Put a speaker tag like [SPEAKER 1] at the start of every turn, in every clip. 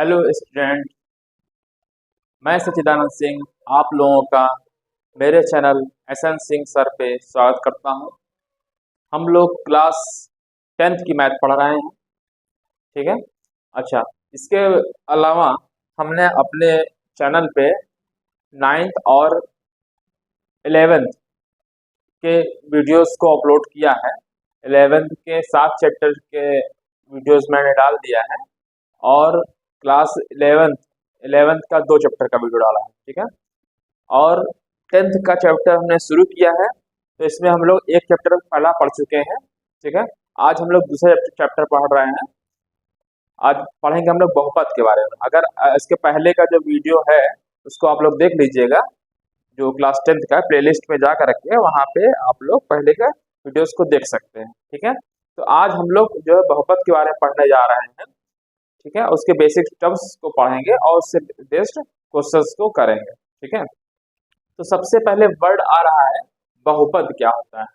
[SPEAKER 1] Hello student, मैं सच्चिदानंद सिंह आप लोगों का मेरे चैनल एसएन सिंह सर पे स्वागत करता हूं। हम लोग क्लास 10th की मैथ पढ़ रहे हैं, ठीक है। अच्छा, इसके अलावा हमने अपने चैनल पे 9th और 11th के वीडियोस को अपलोड किया है। 11th के 7 चैप्टर के वीडियोस मैंने डाल दिया है और क्लास 11th का 2 चैप्टर का वीडियो डाला है, ठीक है। और 10th का चैप्टर हमने शुरू किया है, तो इसमें हम लोग एक चैप्टर पहला पढ़ चुके हैं, ठीक है। आज हम लोग दूसरा चैप्टर पढ़ रहे हैं। आज पढ़ेंगे हम लोग बहुपद के बारे में। अगर इसके पहले का जो वीडियो है उसको आप लोग देख लीजिएगा, जो क्लास 10th का प्लेलिस्ट में जा कर रखिए, वहाँ पे आप लोग पहले के वीडियोस को देख सकते हैं, ठीक है। तो आज हम लोग जो है बहुपद के बारे में पढ़ने जा रहे हैं, ठीक है। उसके बेसिक टर्म्स को पढ़ेंगे और उससे बेस्ड क्वेश्चंस को करेंगे, ठीक है। तो सबसे पहले वर्ड आ रहा है बहुपद। क्या होता है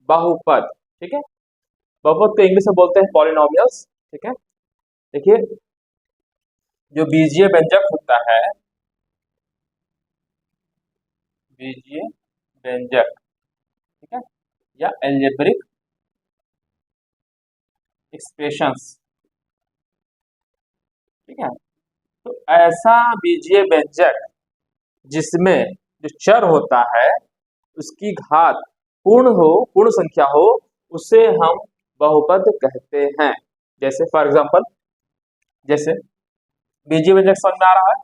[SPEAKER 1] बहुपद? ठीक है, बहुपद को इंग्लिश में बोलते हैं पॉलिनोमियल्स, ठीक है। देखिए, जो बीजीय व्यंजक होता है, बीजीय व्यंजक, ठीक है, या एल्जेब्रिक एक्सप्रेशंस, ठीक है। तो ऐसा बीजीय व्यंजक जिसमें जो चर होता है उसकी घात पूर्ण संख्या हो, उसे हम बहुपद कहते हैं। जैसे फॉर एग्जांपल, जैसे बीजीय व्यंजक समझ में आ रहा है।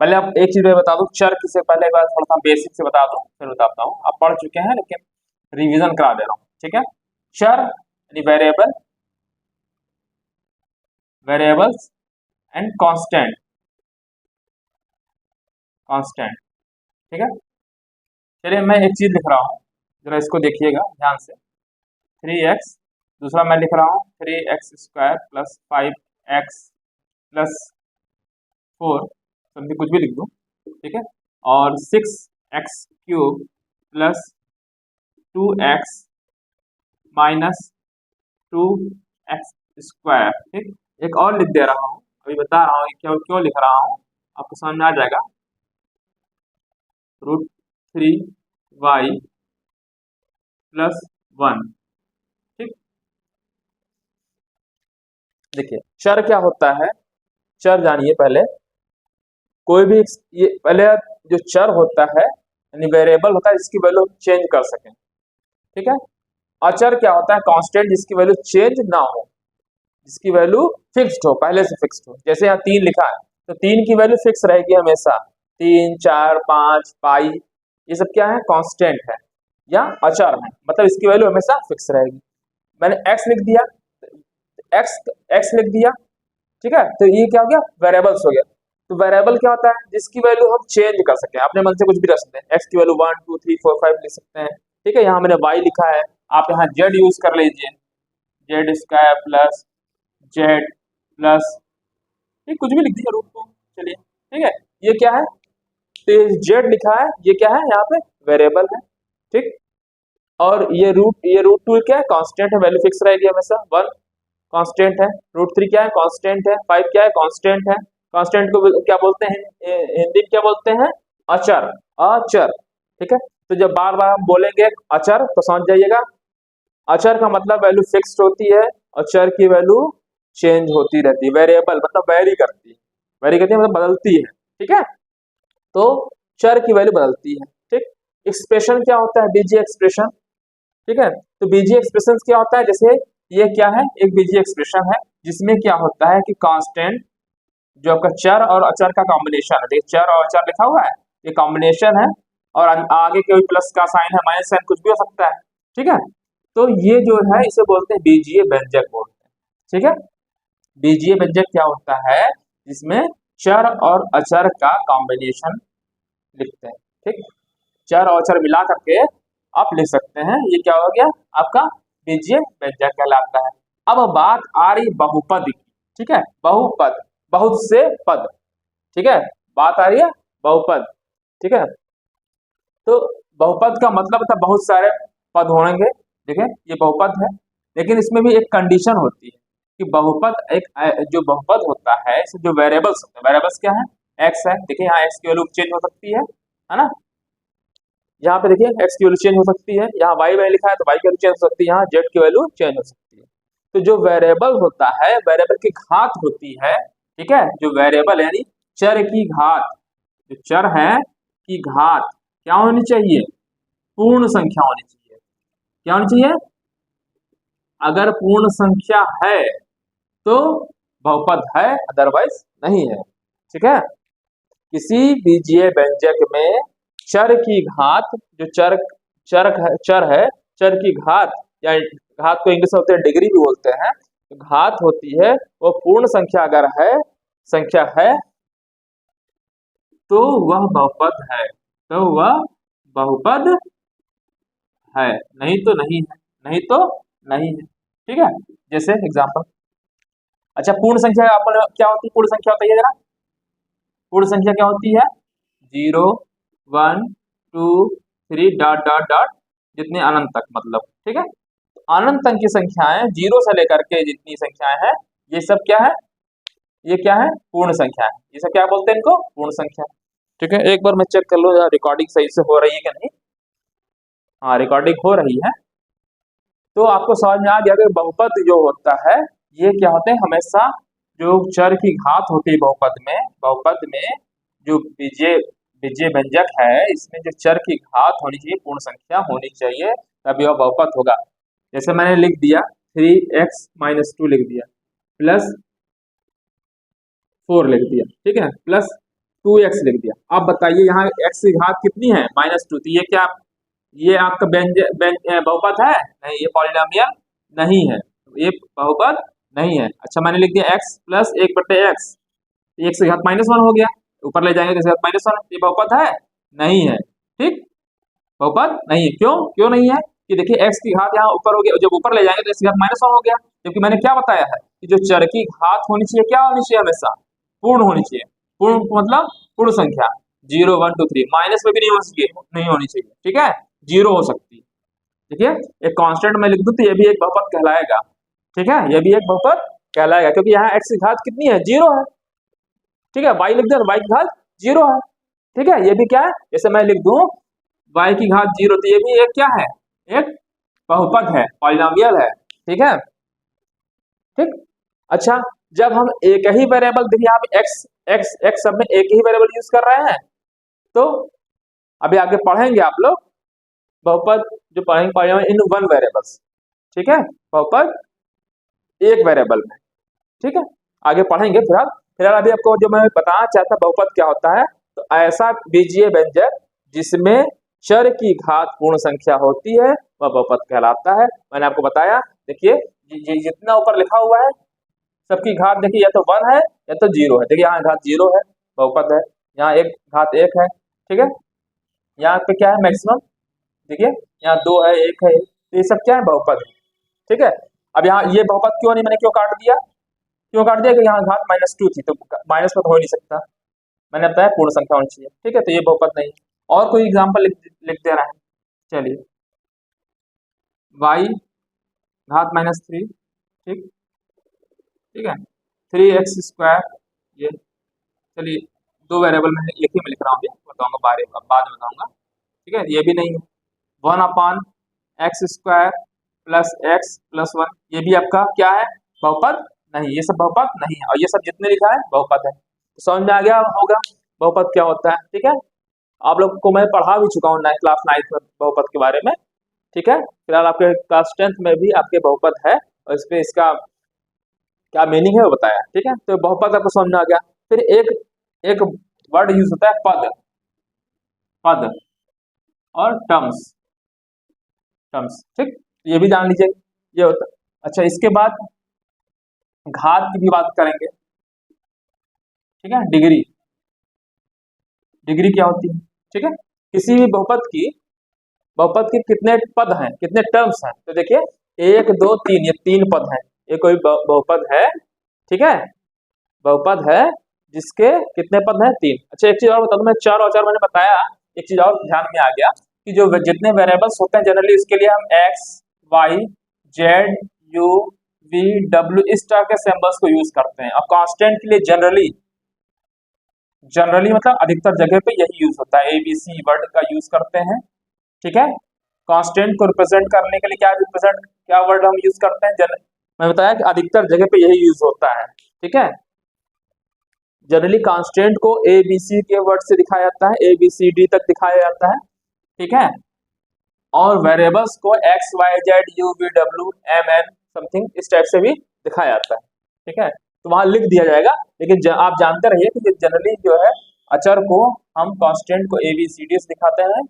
[SPEAKER 1] पहले आप एक चीज मैं बता दूं, चर किसे पहले एक बार थोड़ा सा बेसिक से बता दूं, फिर बताता हूं। आप पढ़ चुके हैं लेकिन रिवीजन करा दे रहा हूं, ठीक है। चर यानी वेरिएबल्स एंड कांस्टेंट, ठीक है। चलिए, मैं एक चीज लिख रहा हूँ, जरा इसको देखिएगा ध्यान से। 3x, दूसरा मैं लिख रहा हूँ 3x² plus 5x plus 4, something कुछ भी लिख दूँ, ठीक है। और 6x³ plus 2x minus 2x², ठीक। एक और लिख दे रहा हूँ, अभी बता रहा हूँ क्यों क्यों लिख रहा हूँ, आपको समझ में आ जाएगा। √3y प्लस 1, ठीक। देखिए, चर क्या होता है, चर जानिए पहले। कोई भी ये पहले जो चर होता है यानी वेरिएबल होता है जिसकी वैल्यू चेंज कर सकें, ठीक है। अचर क्या होता है, कांस्टेंट जिसकी वैल्यू चेंज ना हो, जिसकी वैल्यू फिक्स्ड हो, पहले से फिक्स्ड हो। जैसे यहाँ 3 लिखा है तो 3 की वैल्यू फिक्स रहेगी हमेशा। 3, 4, 5, पाई, ये सब क्या है, कांस्टेंट है या अचर है, मतलब इसकी वैल्यू हमेशा फिक्स रहेगी। मैंने x लिख दिया, x लिख दिया, ठीक है। तो ये क्या हो गया, वेरिएबल्स हो गया। तो वेरिएबल क्या होता है, जिसकी वैल्यू हम चेंज कर सकें, अपने मन से कुछ भी रख सकते हैं। x की वैल्यू 1, 2, 3, 4, 5 लिख सकते हैं, ठीक है। यहाँ मैंने y लिखा है, आप यहाँ z यूज कर लीजिए, z² प्लस z प्लस, ये कुछ भी लिख दीजिए √2, चलिए, ठीक है। ये क्या है, तो z लिखा है, ये क्या है, यहाँ पे वेरिएबल है, ठीक। और ये √2 क्या है, कांस्टेंट है, वैल्यू फिक्स रहेगी हमेशा। 1 कांस्टेंट है, √3 क्या है, कांस्टेंट है, 5 क्या है, कांस्टेंट है। कांस्टेंट को क्या बोलते हैं, हिंदी में क्या बोलते हैं, अचर, अचर, ठीक है। तो जब बार बार हम बोलेंगे अचर तो समझ जाइएगा, अचर का मतलब वैल्यू फिक्स्ड होती है, अचर की वैल्यू चेंज होती रहती है। वेरिएबल मतलब वेरी करती है, मतलब बदलती है, ठीक है। तो चर की वैल्यू बदलती है, ठीक। एक्सप्रेशन क्या होता है, बीजीय एक्सप्रेशन, ठीक है। तो बीजीय एक्सप्रेशन क्या होता है, जैसे ये क्या है, एक बीजीय एक्सप्रेशन है जिसमें क्या होता है कि कांस्टेंट जो आपका चर और अचर का कॉम्बिनेशन है, देखिए चर और अचर लिखा हुआ है, ये कॉम्बिनेशन है, और आगे कोई प्लस का साइन है, माइनस साइन कुछ भी हो सकता है, ठीक है। तो ये जो है इसे बोलते हैं बीजीय व्यंजक बोलते हैं, ठीक है। बीजीय व्यंजक क्या होता है, जिसमें चर और अचर का कॉम्बिनेशन लिखते हैं, ठीक। चर और अचर मिला करके आप लिख सकते हैं, ये क्या हो गया आपका बीजीय व्यंजक कहलाता है। अब बात आ रही बहुपद की, ठीक है, बहुपद, बहुत से पद, ठीक है, बात आ रही है बहुपद, ठीक है। तो बहुपद का मतलब था बहुत सारे पद होंगे, देखिए ये बहुपद है, लेकिन इसमें भी एक कंडीशन होती है, कि बहुपद एक जो बहुपद होता है, इसमें जो वेरिएबल्स होते हैं, वेरिएबल्स क्या है, एक्स है, देखिए यहाँ एक्स की वैल्यू चेंज हो सकती है ना, यहाँ पे देखिए एक्स की वैल्यू चेंज हो सकती है, यहाँ वाई वैल्यू लिखा है तो वाई की वैल्यू चेंज हो सकती है, यहाँ जेड की वैल्यू चेंज हो सकती है। तो जो वेरिएबल होता है, वेरिएबल की घात होती है, ठीक है, जो वेरिएबल यानी चर की घात, जो चर है की घात क्या होनी चाहिए, पूर्ण संख्या होनी चाहिए। क्या होनी चाहिए, अगर पूर्ण संख्या है तो बहुपद है, अदरवाइज नहीं है, ठीक है। किसी बीजीय व्यंजक में चर की घात, जो चर चर चर है, चर की घात या घात को इंग्लिश में होते हैं डिग्री भी बोलते हैं, तो घात होती है वो पूर्ण संख्या अगर है, संख्या है तो वह बहुपद है, तो वह बहुपद है, नहीं तो नहीं है, नहीं तो नहीं है, ठीक है। जैसे एग्जांपल, अच्छा पूर्ण संख्या आपको क्या होती है, पूर्ण संख्या होता है जरा, पूर्ण संख्या क्या होती है, 0 1 2 3 डॉट डॉट डॉट जितने अनंत तक, मतलब ठीक है। तो अनंत तक की संख्याएं, 0 से लेकर के जितनी संख्याएं हैं, ये सब क्या है, ये क्या है, पूर्ण संख्या है, ये सब क्या बोलते हैं इनको, पूर्ण संख्या, ठीक है। एक बार मैं चेक कर लो यार रिकॉर्डिंग सही से हो रही है कि नहीं, हाँ रिकॉर्डिंग हो रही है। तो आपको समझ में आ गया कि बहुपद जो होता है ये क्या होते हैं, हमेशा जो चर की घात होती है बहुपद में जो बीजीय बीजीय व्यंजक है, इसमें जो चर की घात होनी चाहिए, पूर्ण संख्या होनी चाहिए, तभी वह बहुपद होगा। जैसे मैंने लिख दिया 3x-2 लिख दिया, प्लस 4 लिख दिया, ठीक है, प्लस 2x लिख दिया। अब बताइए यहाँ x की घात कितनी है, -2, तो ये क्या, ये आपका बहुपद है, नहीं, ये पॉलिनोमियल नहीं है, ये बहुपद नहीं है। अच्छा मैंने लिख दिया x प्लस 1/x, एक से घात -1 हो गया, ऊपर ले जाएंगे तो -1, ये बहुपद है, नहीं है, ठीक, बहुपद नहीं है। क्यों क्यों नहीं है, कि देखिए x की घात यहाँ ऊपर हो गया, जब ऊपर ले जाएंगे तो x की घात -1 हो गया, क्योंकि मैंने क्या बताया है कि जो चर की घात होनी चाहिए, क्या होनी चाहिए, हमेशा पूर्ण होनी चाहिए, पूर्ण मतलब पूर्ण संख्या, 0 1 2 3, माइनस में भी नहीं नहीं होनी चाहिए, ठीक है, 0 हो सकती है, ठीक है। एक कांस्टेंट में लिख दूं तो ये भी एक बहुपद कहलाएगा, ठीक है, ये भी एक बहुपद कहलाएगा, क्योंकि यहाँ x की घात कितनी है, 0 है, ठीक है, y लिख दिया तो y की घात 0 है, ठीक है, ये भी क्या है, जैसे मैं लिख दूं y की घात 0, तो ये भी एक क्या है, एक बहुपद है, पॉलिनोमियल है, ठीक है, ठीक। अच्छा जब हम एक ही वेरिएबल, देखिए यहाँ पे x x x सब में एक ही वेरिएबल यूज कर रहे हैं, तो अभी आगे पढ़ेंगे आप लोग बहुपद, जो पढ़ेंगे इन वन वेरिएबल्स, ठीक है, बहुपद एक वेरिएबल में, ठीक है, आगे पढ़ेंगे। फिलहाल अभी आपको जो मैं बताना चाहता बहुपद क्या होता है, तो ऐसा बीजीय व्यंजक जिसमें चर की घात पूर्ण संख्या होती है वह बहुपद कहलाता है। मैंने आपको बताया, देखिए जितना ऊपर लिखा हुआ है सबकी घात देखिए या तो 1 है या तो 0 है, देखिए यहाँ घात 0 है, बहुपद है, यहाँ एक घात 1 है, ठीक है, यहाँ पे क्या है मैक्सिमम, देखिए यहाँ 2 है 1 है, तो ये सब क्या है, बहुपद है, ठीक है। अब यहाँ ये बहुपद क्यों नहीं, मैंने क्यों काट दिया, कि यहाँ घात -2 थी, तो माइनस में तो हो नहीं सकता, मैंने बताया पूर्ण संख्या होनी चाहिए, ठीक है, तो ये बहुपद नहीं। और कोई एग्जाम्पल लिख दे रहा है, चलिए y घात -3, ठीक, ठीक है, 3x², ये चलिए दो वेरिएबल में एक ही में लिख रहा हूँ, बताऊंगा बाद में बताऊंगा, ठीक है, ये भी नहीं है, 1/x² प्लस x प्लस 1, ये भी आपका क्या है, बहुपद नहीं, ये सब बहुपद नहीं है, और ये सब जितने लिखा है बहुपद है। तो समझ में आ गया होगा बहुपद क्या होता है, ठीक है। आप लोग को मैं पढ़ा भी चुका हूँ क्लास 9 में बहुपद के बारे में, ठीक है। फिलहाल आपके क्लास 10th में भी आपके बहुपद है, और इस पे इसका क्या मीनिंग है वो बताया, ठीक है। तो बहुपद आपको समझ में आ गया। फिर एक एक वर्ड यूज होता है पद, पद और टर्म्स, टर्म्स, ठीक, ये भी जान लीजिए, ये होता। अच्छा इसके बाद घात की भी बात करेंगे, ठीक है, डिग्री, डिग्री क्या होती है, ठीक है, किसी भी बहुपद की कितने पद हैं, कितने टर्म्स हैं, तो देखिए 1 2 3, ये 3 पद हैं, ये कोई बहुपद है, ठीक है, बहुपद है जिसके कितने पद हैं, 3। अच्छा एक चीज और बता दूं, मैं 4 और 4 मैंने बताया, एक चीज और ध्यान में आ गया कि जो जितने वेरिएबल्स होते हैं जनरली उसके लिए हम x y z u V W इस तरह के सिंबल्स को यूज करते हैं। और कांस्टेंट के लिए जनरली जनरली मतलब अधिकतर जगह पे यही यूज होता है, ABC वर्ड का यूज करते हैं। ठीक है, कांस्टेंट को रिप्रेजेंट करने के लिए क्या वर्ड हम यूज करते हैं, मैं बताया कि अधिकतर जगह पे यही यूज होता है। ठीक है, जनरली कांस्टेंट को ABC के वर्ड से दिखाया जाता है, ABCD तक दिखाया जाता है। ठीक है, और वेरिएबल्स को X Y Z U V W M N something इस टाइप से भी दिखाया जाता है। ठीक है, तो वहां लिख दिया जाएगा, लेकिन आप जानते रहिए कि जनरली जो है अचर को हम कांस्टेंट को ABCD से दिखाते हैं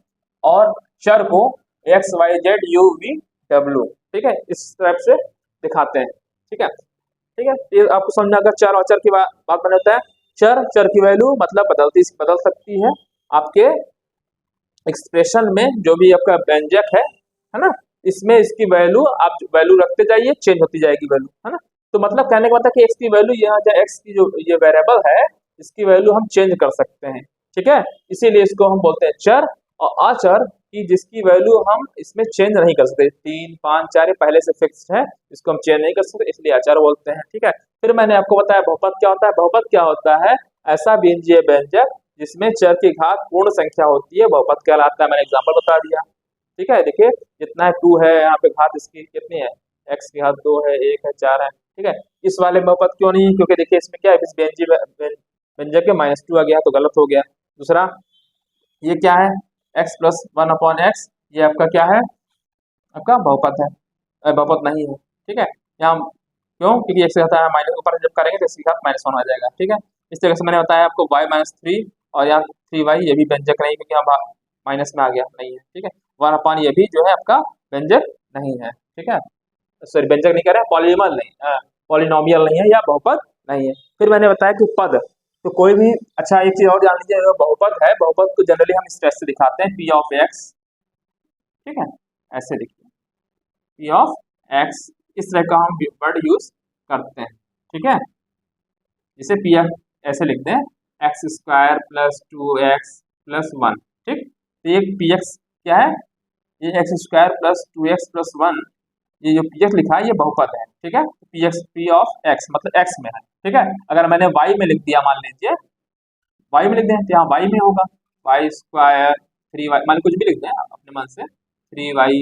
[SPEAKER 1] और चर को X Y Z U V W, ठीक है, इस टाइप से दिखाते हैं। ठीक है, ठीक है, ये आपको समझना। अगर चर और चर की बात बने होता है, चर की वैल्यू मतलब बदल सकती है आपके एक्सप्रेशन में, जो भी आपका व्यंजक है ना, इसमें इसकी वैल्यू आप वैल्यू रखते जाइए, चेंज होती जाएगी वैल्यू, है ना। तो मतलब कहने का मतलब कि एक्स की वैल्यू यहाँ जो एक्स की जो ये वेरिएबल है, इसकी वैल्यू हम चेंज कर सकते हैं। ठीक है, इसीलिए इसको हम बोलते हैं चर। और अचर की जिसकी वैल्यू हम इसमें चेंज नहीं कर सकते, 3 5 4 पहले से फिक्स्ड है, इसको हम चेंज नहीं कर सकते, इसलिए अचर बोलते हैं। ठीक है, फिर मैंने आपको बताया बहुपद क्या होता है। बहुपद क्या होता है, ऐसा बीजीय व्यंजक जिसमें चर की घात पूर्ण संख्या होती है, बहुपद कहलाता है। मैंने एग्जांपल बता दिया। ठीक है, देखिए जितना है 2 है, यहाँ पे घात इसकी कितनी है, x की घात 2 है, 1 है, 4 है। ठीक है, इस वाले में बहुपद क्यों नहीं है, क्योंकि देखिए इसमें क्या है, इस व्यंजक के -2 आ गया तो गलत हो गया। दूसरा ये क्या है, x प्लस 1/x, ये आपका क्या है, आपका बहुपद है, बहुपद नहीं है। ठीक है, यहाँ क्यों, क्योंकि x घात माइनस ऊपर जब करेंगे तो इसकी घात -1 आ जाएगा। ठीक है, इस तरह से मैंने बताया आपको y-3 और यहाँ 3y, ये भी व्यंजक नहीं क्योंकि यहाँ माइनस में आ गया, नहीं है। ठीक है, 1/, ये भी जो है आपका व्यंजक नहीं है। ठीक है, सॉरी व्यंजक नहीं कह रहे हैं, पॉलीनॉमियल नहीं, पॉलिनोमियल नहीं है या बहुपद नहीं है। फिर मैंने बताया कि पद, तो कोई भी, अच्छा एक चीज और जान लीजिए, बहुपद है, बहुपद को जनरली हम इस तरह से दिखाते हैं, P ऑफ x। ठीक है, ऐसे लिखिए P ऑफ x, इस तरह का हम वर्ड यूज करते हैं। ठीक है, जिसे P ऐसे लिखते हैं, x² + 2x + 1। ठीक, तो ये px क्या है, ये x² + 2x + 1, ये जो px लिखा है ये बहुपद है। ठीक है, px P ऑफ x मतलब x में है। ठीक है, अगर मैंने y में लिख दिया, मान लीजिए y में लिख दें तो यहाँ y में होगा, y² 3y, मान कुछ भी लिख दें अपने मन से, 3y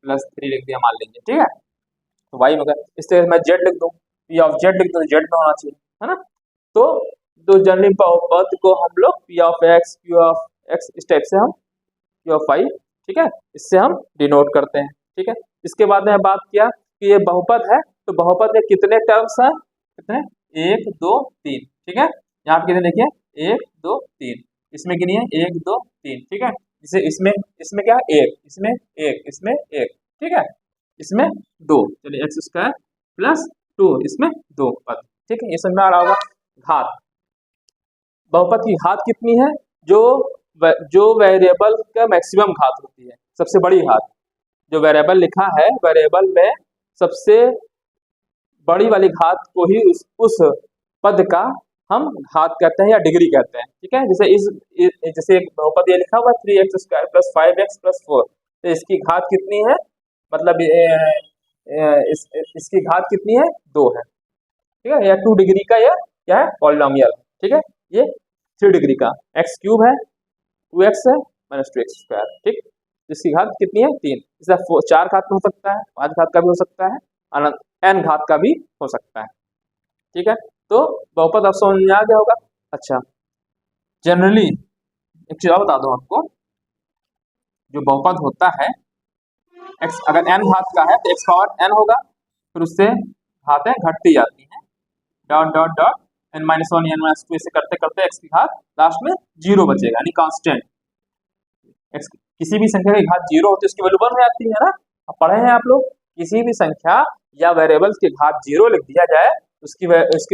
[SPEAKER 1] + 3 लिख दिया मान लीजिए। ठीक है, तो y में होगा। इस तरह से मैं z लिख दूँ, P ऑफ z लिख दूँ, z में होना चाहिए, है ना। तो जनरली बहुपद को हम लोग P of x, Q of x इस टाइप से हम Q ऑफ y, ठीक है, इससे हम डिनोट करते हैं। ठीक है, इसके बाद में बात किया कि ये बहुपद है, तो बहुपद में कितने टर्म्स हैं, कितने, 1 2 3। ठीक है, यहाँ पे कितने देखिए, 1 2 3, इसमें गिनिए 1 2 3। ठीक है, जैसे इसमें इसमें क्या है, 1, इसमें 1, इसमें 1। ठीक है, इसमें 2, चलिए x² + 2, इसमें 2 पद। ठीक है, ये समझ में आ रहा होगा। घात, बहुपद की घात कितनी है, जो वेरिएबल का मैक्सिमम घात होती है, सबसे बड़ी घात, जो वेरिएबल लिखा है, वेरिएबल में सबसे बड़ी वाली घात को ही उस पद का हम घात कहते हैं या डिग्री कहते हैं। ठीक है, जैसे एक बहुपद ये लिखा हुआ 3x² + 5x + 4, तो इसकी घात कितनी है, मतलब इसकी घात कितनी है, 2 है। ठीक है, या 2 डिग्री का, या क्या है, पॉलिनोमियल। ठीक है, ये 3 डिग्री का, x³ है, 2x है, -2x²। ठीक, इसकी घात कितनी है, 3। इसका 4 घात में हो सकता है, 5 घात का भी हो सकता है, n घात का भी हो सकता है। ठीक है, तो बहुपद आप समझ में आ गया होगा। अच्छा, जनरली एक चीज और बता दूं आपको, जो बहुपद होता है, x अगर n घात का है तो x पावर n होगा, फिर उससे घातें घटती जाती हैं, dot dot dot n - 1 n - 2 ऐसे करते करते x की घात लास्ट में 0 बचेगा, यानी कांस्टेंट। x किसी भी संख्या की घात 0 होती है, उसकी वैल्यू 1 हो जाती है ना। अब पढ़े हैं आप लोग, किसी भी संख्या या वेरिएबल्स की घात 0 लिख दिया जाए, उसकी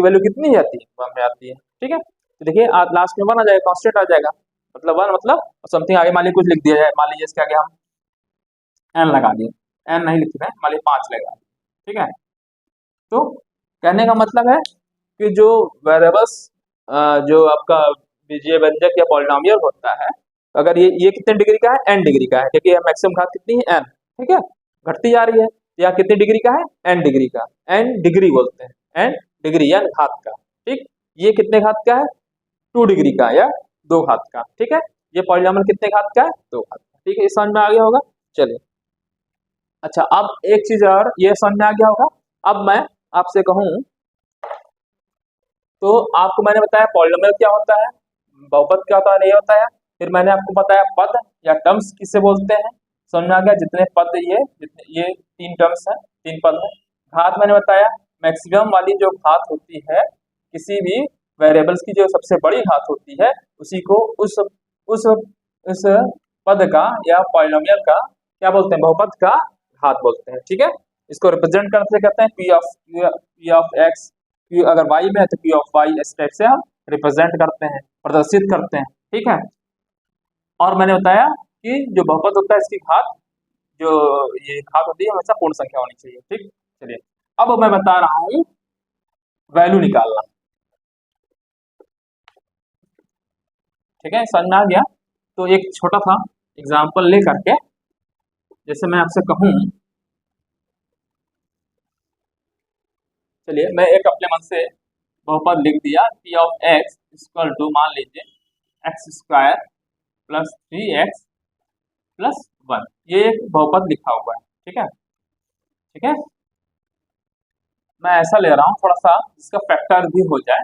[SPEAKER 1] वैल्यू कितनी जाती है, 1 में आती है। ठीक है, तो देखिए लास्ट में 1 आ जाएगा, कांस्टेंट आ जाएगा, मतलब 1 मतलब समथिंग आगे मान लीजिए कुछ लिख दिया जाए, मान लीजिए इसके आगे हम n लगा दिए, n नहीं लिख रहे हैं, मान लीजिए 5 लगा। ठीक है, तो कहने का मतलब है कि जो वेरिएबल्स जो आपका बीजीय व्यंजक या पॉलिनोमियल होता है, अगर ये कितने डिग्री का है, n डिग्री का है, क्योंकि मैक्सिमम घात कितनी है, n। ठीक है, घटती जा रही है, या कितनी डिग्री का है, n डिग्री का, n डिग्री बोलते हैं, n डिग्री या घात का, ठीक। ये कितने घात का है, 2 डिग्री का या 2 घात का, ठीक है। ये पॉलीनॉमियल कितने घात का है, 2 घात का, ठीक है। ये समझ में आ गया होगा। चलिए अच्छा, अब एक चीज और, ये समझ में आ गया होगा। अब मैं आपसे कहूं तो आपको मैंने बताया पॉलीनोमियल क्या होता है, बहुपद क्या होता है, नहीं होता है। फिर मैंने आपको बताया पद या टर्म्स किसे बोलते हैं, समझ में आ गया। जितने पद ये 3 टर्म्स है, 3 पद है। घात मैंने बताया, मैक्सिमम वाली जो घात होती है किसी भी वेरिएबल्स की, जो सबसे बड़ी घात होती है, उसी को उस उस पद का या पॉलीनोमियल का क्या बोलते हैं, बहुपद का घात बोलते हैं, ठीक है। इसको रिप्रेजेंट करते कहते हैं पी ऑफ एक्स, अगर y में है तो पी ऑफ वाई, इस टाइप से हम रिप्रेजेंट करते हैं, प्रदर्शित करते हैं, ठीक है। और मैंने बताया कि जो बहुपद होता है इसकी घात, जो ये घात होती है हमेशा पूर्ण संख्या होनी चाहिए, ठीक। चलिए अब मैं बता रहा हूं वैल्यू निकालना, ठीक है, समझ में आ गया। तो एक छोटा सा एग्जाम्पल ले करके, जैसे मैं आपसे कहूं, चलिए मैं एक अपने मन से बहुपद लिख दिया, P of X equal to, मान लीजिए x square plus 3x plus 1, ये एक बहुपद लिखा हुआ है, ठीक है, ठीक है। मैं ऐसा ले रहा हूँ थोड़ा सा इसका फैक्टर भी हो जाए,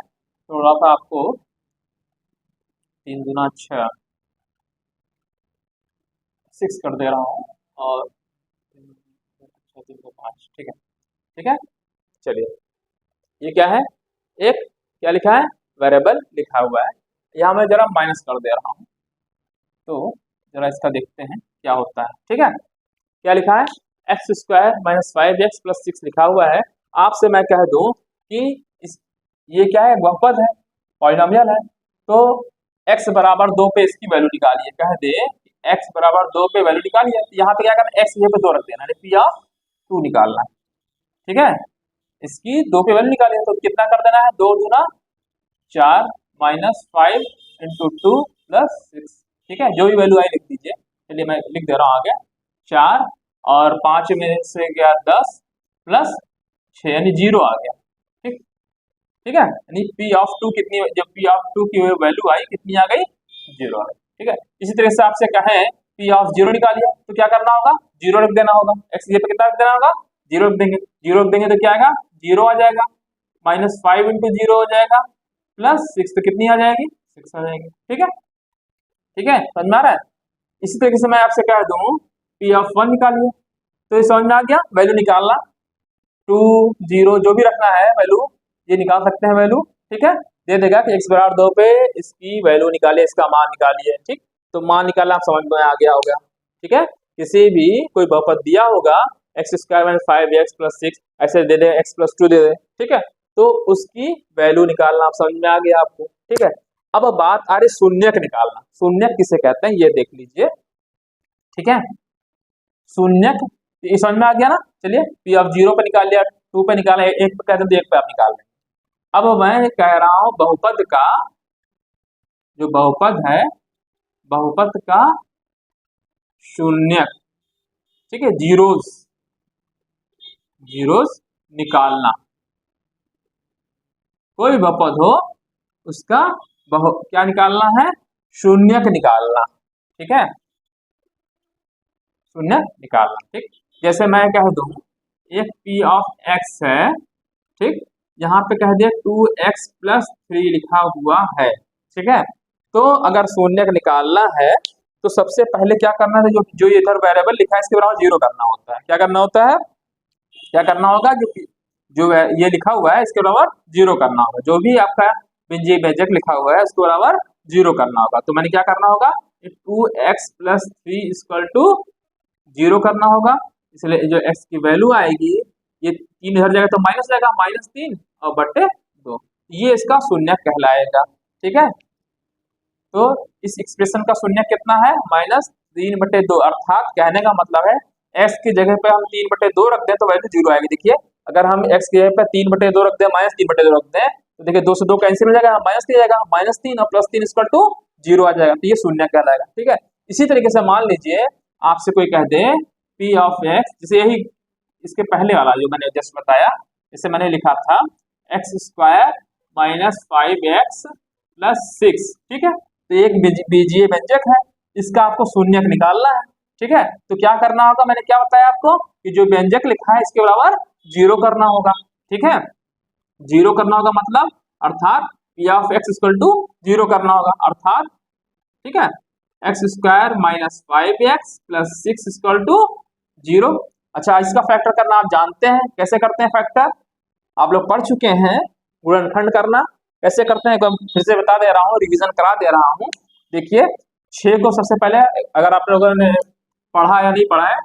[SPEAKER 1] थोड़ा सा आपको 3 गुना 6 6 कर दे रहा हूँ, और 3 को 5, ठीक है, ठीक है। चलिए ये क्या है, एक क्या लिखा है, वेरिएबल लिखा हुआ है, यहाँ मैं जरा माइनस कर दे रहा हूँ, तो जरा इसका देखते हैं क्या होता है, ठीक है। क्या लिखा है, x square minus 5x plus 6 लिखा हुआ है। आपसे मैं कह दूं कि ये क्या है, बहुपद है, पॉलिनोमियल है, तो x बराबर 2 पे इसकी वैल्यू निकालिए, कह दे x बराबर 2 पे वैल्यू निकालिए। यहाँ पे क्या करना है, x ये पे 2 रख देना, पी ऑफ 2 निकालना है, ठीक है। इसकी 2 पे वैल्यू निकालिए तो कितना कर देना है, 2 गुना 4 माइनस 5 इंटू 2 प्लस 6, ठीक है। जो भी वैल्यू आई लिख दीजिए। चलिए मैं लिख दे रहा हूँ आगे, 4 और 5 में से गया 10 प्लस 6 यानी 0 आ गया, ठीक, ठीक है। यानी पी ऑफ 2 कितनी, जब पी ऑफ 2 की वैल्यू आई कितनी आ गई, 0 आ गई, ठीक है। इसी तरह से आपसे कहें पी ऑफ 0 निकालिए तो क्या करना होगा, 0 रख देना होगा, एक्स ये पे कितना रख देना होगा, 0 रख देंगे, 0 रख देंगे तो क्या आएगा, 0 आ जाएगा, माइनस 5 इंटू 0 हो जाएगा, प्लस 6 तो कितनी आ जाएगी, 6 आ जाएगी, ठीक है, ठीक है, समझ में आ रहा है। इसी तरीके से मैं आपसे कह दूं पी ऑफ 1 निकालिए, तो ये समझ में आ गया, वैल्यू निकालना, 2 0 जो भी रखना है वैल्यू, ये निकाल सकते हैं वैल्यू, ठीक है। दे देगा कि x बराबर 2 पे इसकी वैल्यू निकालिए, इसका मान निकालिए, ठीक। तो मान निकालना आप समझ में आ गया होगा, ठीक है। किसी भी कोई बहुपद दिया होगा x square minus 5x plus 6, ऐसे दे दे x प्लस 2 दे दे, ठीक है, तो उसकी वैल्यू निकालना आप समझ में आ गया आपको, ठीक है। अब बात आ रही शून्यक निकालना, शून्यक किसे कहते हैं ये देख लीजिए, ठीक है। शून्यक ये समझ में आ गया ना। चलिए पी ऑफ 0 पे निकाल लिया, 2 पे निकाला, 1 पे कहते हैं तो 1 पे आप निकाल लें। अब मैं कह रहा हूं बहुपद का, जो बहुपद है, बहुपद का शून्यक, ठीक है, जीरोस, जीरोस निकालना, कोई भी बहुपद हो उसका क्या निकालना है, शून्यक निकालना, ठीक है, शून्यक निकालना, ठीक। जैसे मैं कह दूं एक पी ऑफ एक्स है, ठीक, यहाँ पे कह दिया 2x प्लस 3 लिखा हुआ है, ठीक है। तो अगर शून्यक निकालना है तो सबसे पहले क्या करना है, जो जो इधर वेरिएबल लिखा है इसके बराबर 0 करना होता है। क्या करना होता है, क्या करना होगा, जो ये लिखा हुआ है इसके बराबर 0 करना होगा, जो भी आपका बिंजी बेजक लिखा हुआ है उसके बराबर 0 करना होगा। तो मैंने क्या करना होगा, 2x प्लस 3 इक्वल टू 0 करना होगा, इसलिए जो x की वैल्यू आएगी, ये 3 इधर जाएगा तो माइनस जाएगा, -3 और बटे 2, ये इसका शून्य कहलाएगा, ठीक है। तो इस एक्सप्रेशन का शून्य कितना है, -3 बटे 2, अर्थात कहने का मतलब है x की जगह पे हम 3 बटे 2 रख दें तो वैल्यू 0 आएगी। देखिए अगर हम x की जगह पे 3 बटे 2 रख दें, -3 बटे 2 रख दें, तो देखिए 2 से 2 कैंसिल हो जाएगा, -3 जाएगा, -3 और +3 इक्वल टू 0 आ जाएगा, तो ये शून्य कहलाएगा, ठीक है। इसी तरीके से मान लीजिए आपसे कोई कह दे पी ऑफ एक्स, जैसे यही इसके पहले वाला जो मैंने जस्ट बताया, इसे मैंने लिखा था x² - 5x + 6, ठीक है। तो एक बीजीय व्यंजक है, इसका आपको शून्यक निकालना है, ठीक है। तो क्या करना होगा, मैंने क्या बताया आपको कि जो व्यंजक लिखा है इसके बराबर 0 करना होगा, ठीक है। 0 करना होगा मतलब अर्थात p ऑफ x = 0 करना होगा, अर्थात ठीक है x² - 5x + 6 = 0। अच्छा, इसका फैक्टर करना आप जानते हैं, कैसे करते हैं फैक्टर, आप लोग पढ़ चुके हैं। गुणनखंड करना कैसे करते हैं, फिर से बता दे रहा हूँ, रिवीजन करा दे रहा हूँ। देखिए 6 को सबसे पहले, अगर आप लोगों ने पढ़ा या नहीं पढ़ा है,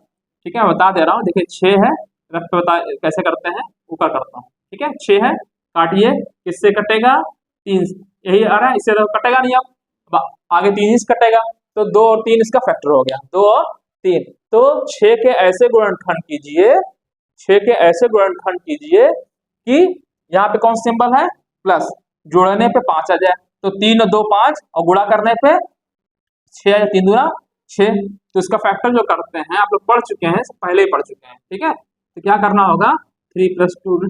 [SPEAKER 1] ठीक है, बता दे रहा हूँ। देखिए 6 है, बता कैसे करते हैं, ऊपर करता हूँ, ठीक है। 6 है, काटिए, किससे कटेगा, 3, यही आ रहा है, इससे तो कटेगा नहीं, अब आगे 3 ही कटेगा, तो 2 और 3 इसका फैक्टर हो गया, 2 और 3। तो 6 के ऐसे गुणनखंड कीजिए, 6 के ऐसे गुणनखंड कीजिए कि यहाँ पे कौन सिंबल है, प्लस, जोड़ने पे 5 आ जाए, तो 3 और 2 5, और गुणा करने पे 6 या 3 दूना 6। तो इसका फैक्टर जो करते हैं आप लोग पढ़ चुके हैं, पहले ही पढ़ चुके हैं, ठीक है। तो क्या करना होगा, 3 + 2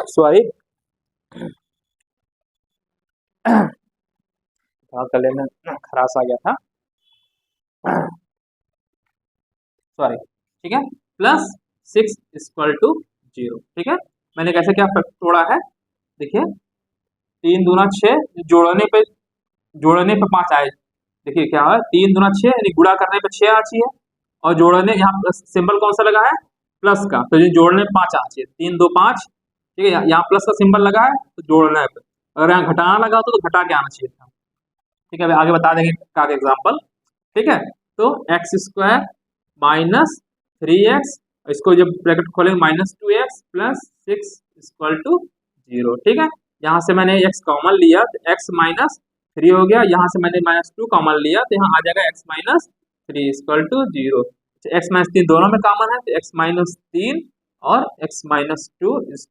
[SPEAKER 1] सॉरी गले में खराश आ गया था, सॉरी, ठीक है, +6 = 0, ठीक है। मैंने कैसे क्या तोड़ा है, देखिए 3 दूना 6, जोड़ने पे 5 आए, देखिए क्या है, 3 दूना 6 यानी गुणा करने पे 6 आना चाहिए, और जोड़ने यहाँ सिंबल कौन सा लगा है, प्लस का, तो ये जोड़ने पे 5 आना चाहिए, 3 2 5, ठीक है। यहाँ प्लस का सिंबल लगा है तो जोड़ने पे, अगर यहाँ घटाना लगा होता तो घटा के आना चाहिए था, ठीक है। आगे बता देंगे का एग्जाम्पल, ठीक है। तो x² - 3x, इसको जब ब्रैकेट खोलेंगे -2x + 6 = 0, ठीक है। यहाँ से मैंने x कॉमन लिया तो x - 3 हो गया, यहाँ से मैंने -2 कॉमन लिया तो यहाँ आ जाएगा x - 3 = 0। x - 3 दोनों में कॉमन है तो x - 3 और x - 2 =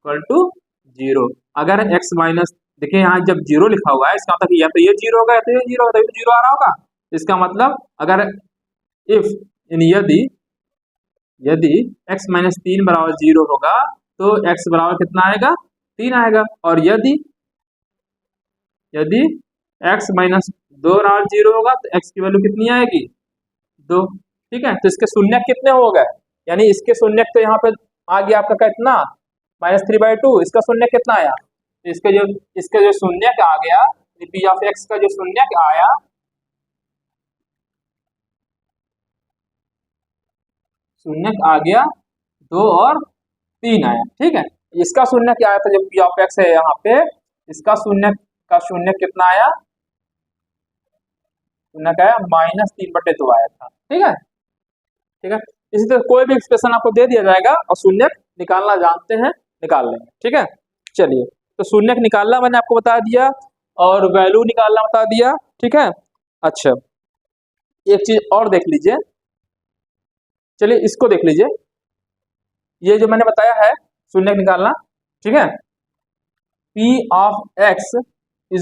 [SPEAKER 1] 0। अगर x माइनस, देखिए यहाँ जब 0 लिखा हुआ है इसका मतलब या तो ये 0 होगा या तो ये 0 होगा, तो 0 आ रहा होगा। इसका मतलब अगर इफ यदि यदि x - 3 = 0 होगा तो x बराबर कितना आएगा, 3 आएगा, और यदि x - 2 = 0 होगा तो x की वैल्यू कितनी आएगी, 2, ठीक है। तो इसके शून्यक कितने हो गए, यानी इसके शून्यक तो यहाँ पे आ गया आपका कितना, -3/2, इसका शून्यक कितना आया, इसके जो शून्यक आ गया, p ऑफ x का जो शून्यक आया, शून्यक आ गया 2 और 3 आया, ठीक है। इसका शून्य क्या आया था, जो p ऑफ x है यहाँ पे, इसका शून्य कितना आया, शून्य क्या आया, -3/2 आया था, ठीक है, ठीक है। इसी तरह कोई भी एक्सप्रेशन आपको दे दिया जाएगा और शून्यक निकालना जानते हैं, निकाल लेंगे, ठीक है। चलिए, तो शून्यक निकालना मैंने आपको बता दिया और वैल्यू निकालना बता दिया, ठीक है। अच्छा, एक चीज और देख लीजिए, चलिए इसको देख लीजिए, ये जो मैंने बताया है शून्यक निकालना, ठीक है। p ऑफ x =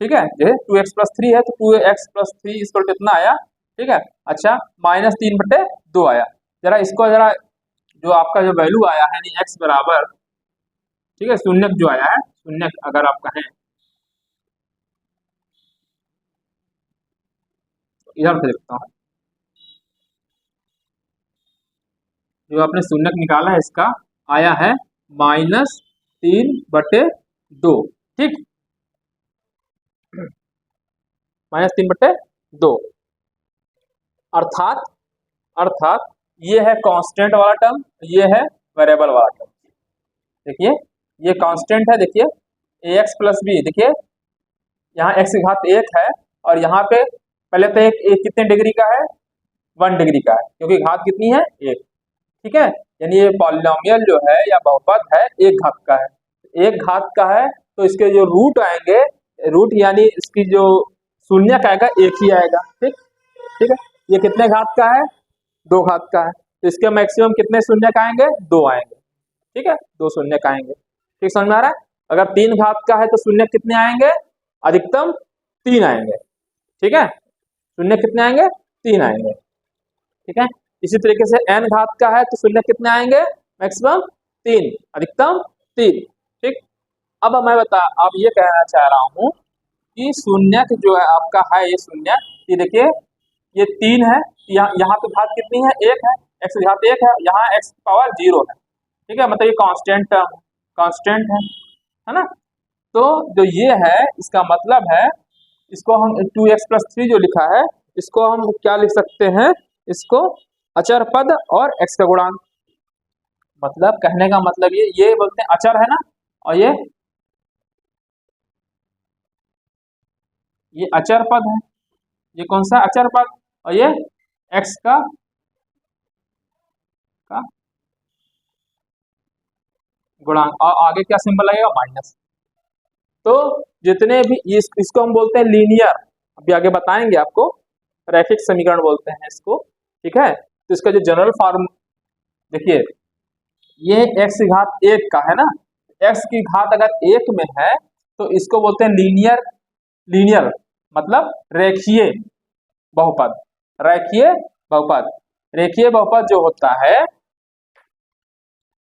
[SPEAKER 1] ठीक है, जैसे 2x + 3 है तो 2x + 3 = कितना आया, ठीक है। अच्छा, -3/2 आया, जरा इसको जरा जो आपका जो वैल्यू आया है यानी x बराबर, ठीक है, शून्यक जो आया है, शून्यक अगर आप कहें इधर से देखता हूँ, जो आपने शून्यक निकाला है इसका आया है -3/2, ठीक, -3/2, अर्थात अर्थात ये है कांस्टेंट वाला टर्म, ये है वेरिएबल वाला टर्म। देखिए ये कांस्टेंट है, देखिए ax + b, देखिए यहाँ x की घात 1 है, और यहाँ पे पहले तो एक कितने डिग्री का है, 1 डिग्री का है, क्योंकि घात कितनी है, 1, ठीक है। यानी ये पॉलिनोमियल जो है या बहुपद है, एक घात का है, एक घात का है, तो इसके जो रूट आएंगे, रूट यानी इसकी जो शून्यक आएगा एक ही आएगा, ठीक, ठीक है। ये कितने घात का है, 2 घात का है, तो इसके मैक्सिमम कितने शून्यक आएंगे, 2 आएंगे, ठीक है, 2 शून्यक आएंगे, ठीक, समझ में आ रहा है। अगर 3 घात का है तो शून्यक कितने आएंगे, अधिकतम 3 आएंगे, ठीक है, शून्य कितने आएंगे, 3 आएंगे, ठीक है। इसी तरीके से n घात का है तो शून्य कितने आएंगे, मैक्सिमम 3, अधिकतम 3। ठीक, अब ये कहना चाह रहा हूँ कि शून्य जो है आपका है ये शून्य, ये देखिए ये 3 है, यहाँ पे घात कितनी है, 1 है, x की घात 1 है, यहाँ x की पावर 0 है। ठीक है, मतलब ये कांस्टेंट है ना। तो जो ये है इसका मतलब है इसको हम 2x+3 जो लिखा है इसको हम क्या लिख सकते हैं, इसको अचर पद और x का गुणांक। मतलब कहने का मतलब ये बोलते हैं अचर है ना, और ये अचर पद है, ये कौन सा अचर पद, और ये x का गुणांक, और आगे क्या सिंबल लगेगा, माइनस। तो जितने भी इसको हम बोलते हैं लीनियर, अभी आगे बताएंगे आपको, रैखिक समीकरण बोलते हैं इसको। ठीक है, तो इसका जो जनरल फॉर्म देखिए, ये x की घात 1 का है ना, x की घात अगर 1 में है तो इसको बोलते हैं लीनियर मतलब रेखीय बहुपद। रेखीय बहुपद, रेखीय बहुपद जो होता है,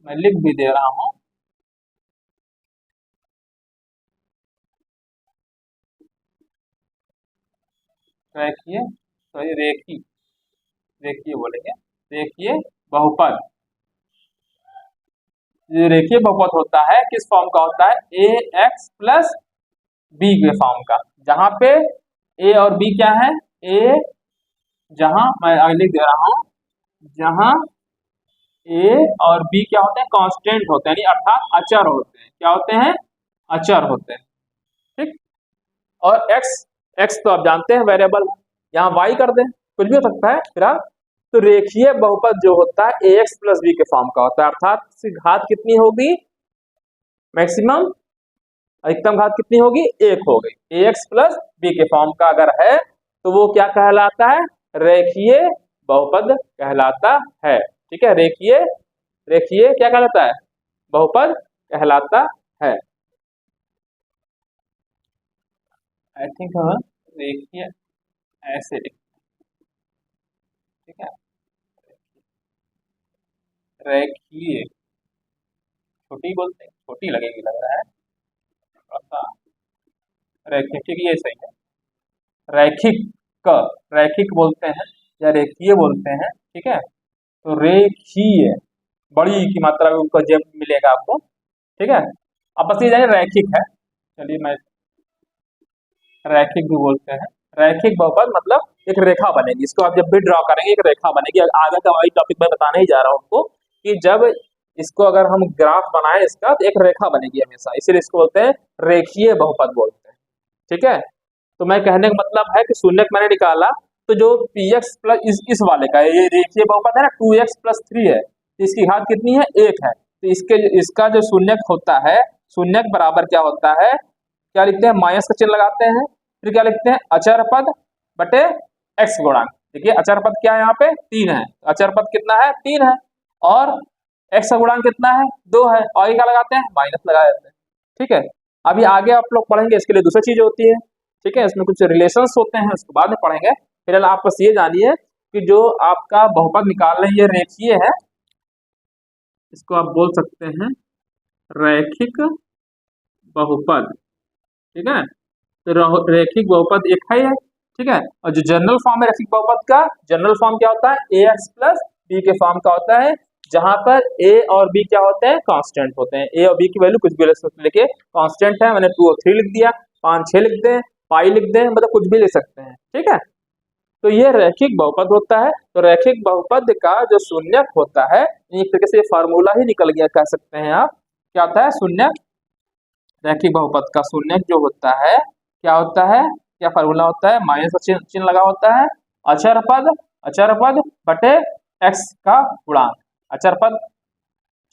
[SPEAKER 1] मैं लिख भी दे रहा हूं, रेखीय सॉरी रेखी रेखीय बोलेंगे, रेखीय बहुपद। जो रेखीय बहुपद होता है किस फॉर्म का होता है, ax+b के फॉर्म का, जहां पे a और b क्या है, a, जहां मैं आगे लिख दे रहा हूं, जहां a और b क्या होते हैं, कांस्टेंट होते हैं, यानी अर्थात अचर होते हैं। क्या होते हैं, अचर होते हैं। ठीक, और x तो आप जानते हैं वेरिएबल, यहाँ y कर दें, कुछ भी हो सकता है फिलहाल। तो रेखीय बहुपद जो होता है ax+b के फॉर्म का होता है, अर्थात इसकी घात कितनी होगी, मैक्सिमम अधिकतम घात कितनी होगी, 1 हो गई। ax+b के फॉर्म का अगर है तो वो क्या कहलाता है, रेखीय बहुपद कहलाता है। ठीक है, रेखीय रेखीय क्या कहलाता है, बहुपद कहलाता है। आई थिंक रेखीय ऐसे लिख, ठीक है, रेखीय छोटी बोलते हैं, छोटी लगेगी लग रहा है थोड़ा सा, रैखिक, ठीक, ये सही है, रैखिक क रैखिक बोलते हैं या रेखीय बोलते हैं। ठीक है, तो रेखीय बड़ी की मात्रा में उनको जब मिलेगा आपको। ठीक है, अब बस ये जानिए रैखिक है, चलिए मैं रैखिक भी बोलते हैं। रैखिक बहुपद मतलब एक रेखा बनेगी, इसको आप जब भी ड्रॉ करेंगे एक रेखा बनेगी। आगे का वही टॉपिक मैं बताने ही जा रहा हूँ आपको कि जब इसको अगर हम ग्राफ बनाए इसका तो एक रेखा बनेगी हमेशा, इसीलिए इसको बोलते हैं रेखीय बहुपद बोलते हैं। ठीक है, तो मैं कहने का मतलब है कि शून्य मैंने निकाला तो जो px प्लस इस वाले का है, ये रेखीय बहुपद है ना, 2x+3 है, तो इसकी घात कितनी है, 1 है। तो इसका जो शून्यक होता है, शून्यक बराबर क्या होता है, क्या लिखते हैं, माइनस का चिन्ह लगाते हैं, फिर क्या लिखते हैं, अचर पद बटे x गुणांक। देखिए अचर पद क्या है, यहाँ पे 3 है, अचर पद कितना है, 3 है, और x का गुणांक कितना है, 2 है, और ये क्या लगाते हैं, माइनस लगा देते हैं। ठीक है, अभी आगे आप लोग पढ़ेंगे इसके लिए दूसरी चीज होती है। ठीक है, इसमें कुछ रिलेशंस होते हैं, उसके बाद में पढ़ेंगे। फिलहाल आप बस ये जानिए कि जो आपका बहुपद निकाल रहे हैं ये रेखीय है, इसको आप बोल सकते हैं रैखिक बहुपद। ठीक है, तो रैखिक बहुपद एक है। ठीक है, और जो जनरल फॉर्म है रैखिक बहुपद का, जनरल फॉर्म क्या होता है, ax+b के फॉर्म का होता है, जहां पर a और b क्या होते हैं, कांस्टेंट होते हैं। a और b की वैल्यू कुछ भी लेके कांस्टेंट है, मैंने 2 और 3 लिख दिया, 5 6 लिख दें, पाई लिख दें, मतलब कुछ भी लिख सकते हैं। ठीक है, तो ये रैखिक बहुपद होता है। तो रैखिक बहुपद का जो शून्यक होता है, एक तरीके से फार्मूला ही निकल गया कह सकते हैं आप, क्या होता है शून्यक, रैखिक बहुपद का शून्यक जो होता है क्या होता है, क्या फार्मूला होता है, माइनस का चिन्ह लगा होता है, अचर पद बटे x का गुणांक, अचर पद।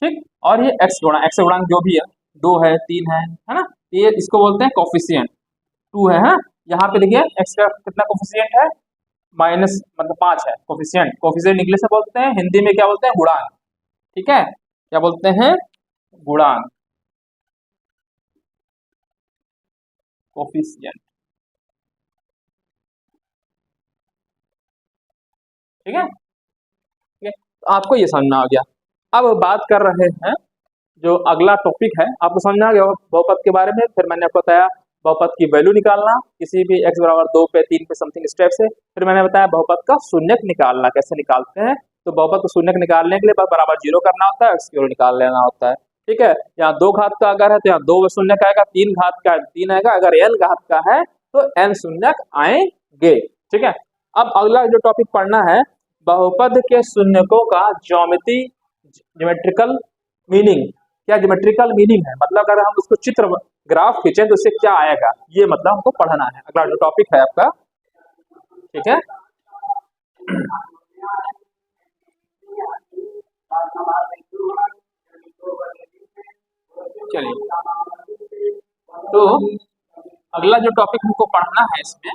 [SPEAKER 1] ठीक, और ये x का गुणांक जो भी है, 2 है, 3 है ना, ये इसको बोलते हैं कोफिशिएंट, 2 है ना, यहाँ पे देखिए x का कितना कोफिशिएंट है, माइनस मतलब 5 है कोफिशिएंट। कोफिशिएंट इंग्लिश में बोलते हैं, हिंदी में क्या बोलते हैं, गुणांक। ठीक है, क्या बोलते हैं, गुणांक, कोफिशिएंट। ठीक है, तो आपको ये समझ में आ गया। अब बात कर रहे हैं जो अगला टॉपिक है, आपको समझ में आ गया बहुपद के बारे में। फिर मैंने आपको बताया बहुपद की वैल्यू निकालना किसी भी x बराबर 2 पे 3 पे समथिंग स्टेप से। फिर मैंने बताया बहुपद का शून्यक निकालना कैसे निकालते हैं। तो बहुपद को शून्यक निकालने के लिए बस बराबर 0 करना होता है, x की वैल्यू निकाल लेना होता है। ठीक है, यहाँ 2 घात का अगर है तो यहाँ 2 शून्यक आएगा, 3 घात का 3 आएगा, अगर n घात का है तो n शून्यक आएंगे। ठीक है, अब अगला जो टॉपिक पढ़ना है बहुपद के शून्यकों का ज्योमेट्रिकल मीनिंग। क्या ज्योमेट्रिकल मीनिंग है, मतलब अगर हम उसको चित्र ग्राफ खींचे तो उससे क्या आएगा, ये मतलब हमको पढ़ना है। अगला जो टॉपिक है आपका, ठीक है। चलिए, तो अगला जो टॉपिक हमको पढ़ना है इसमें,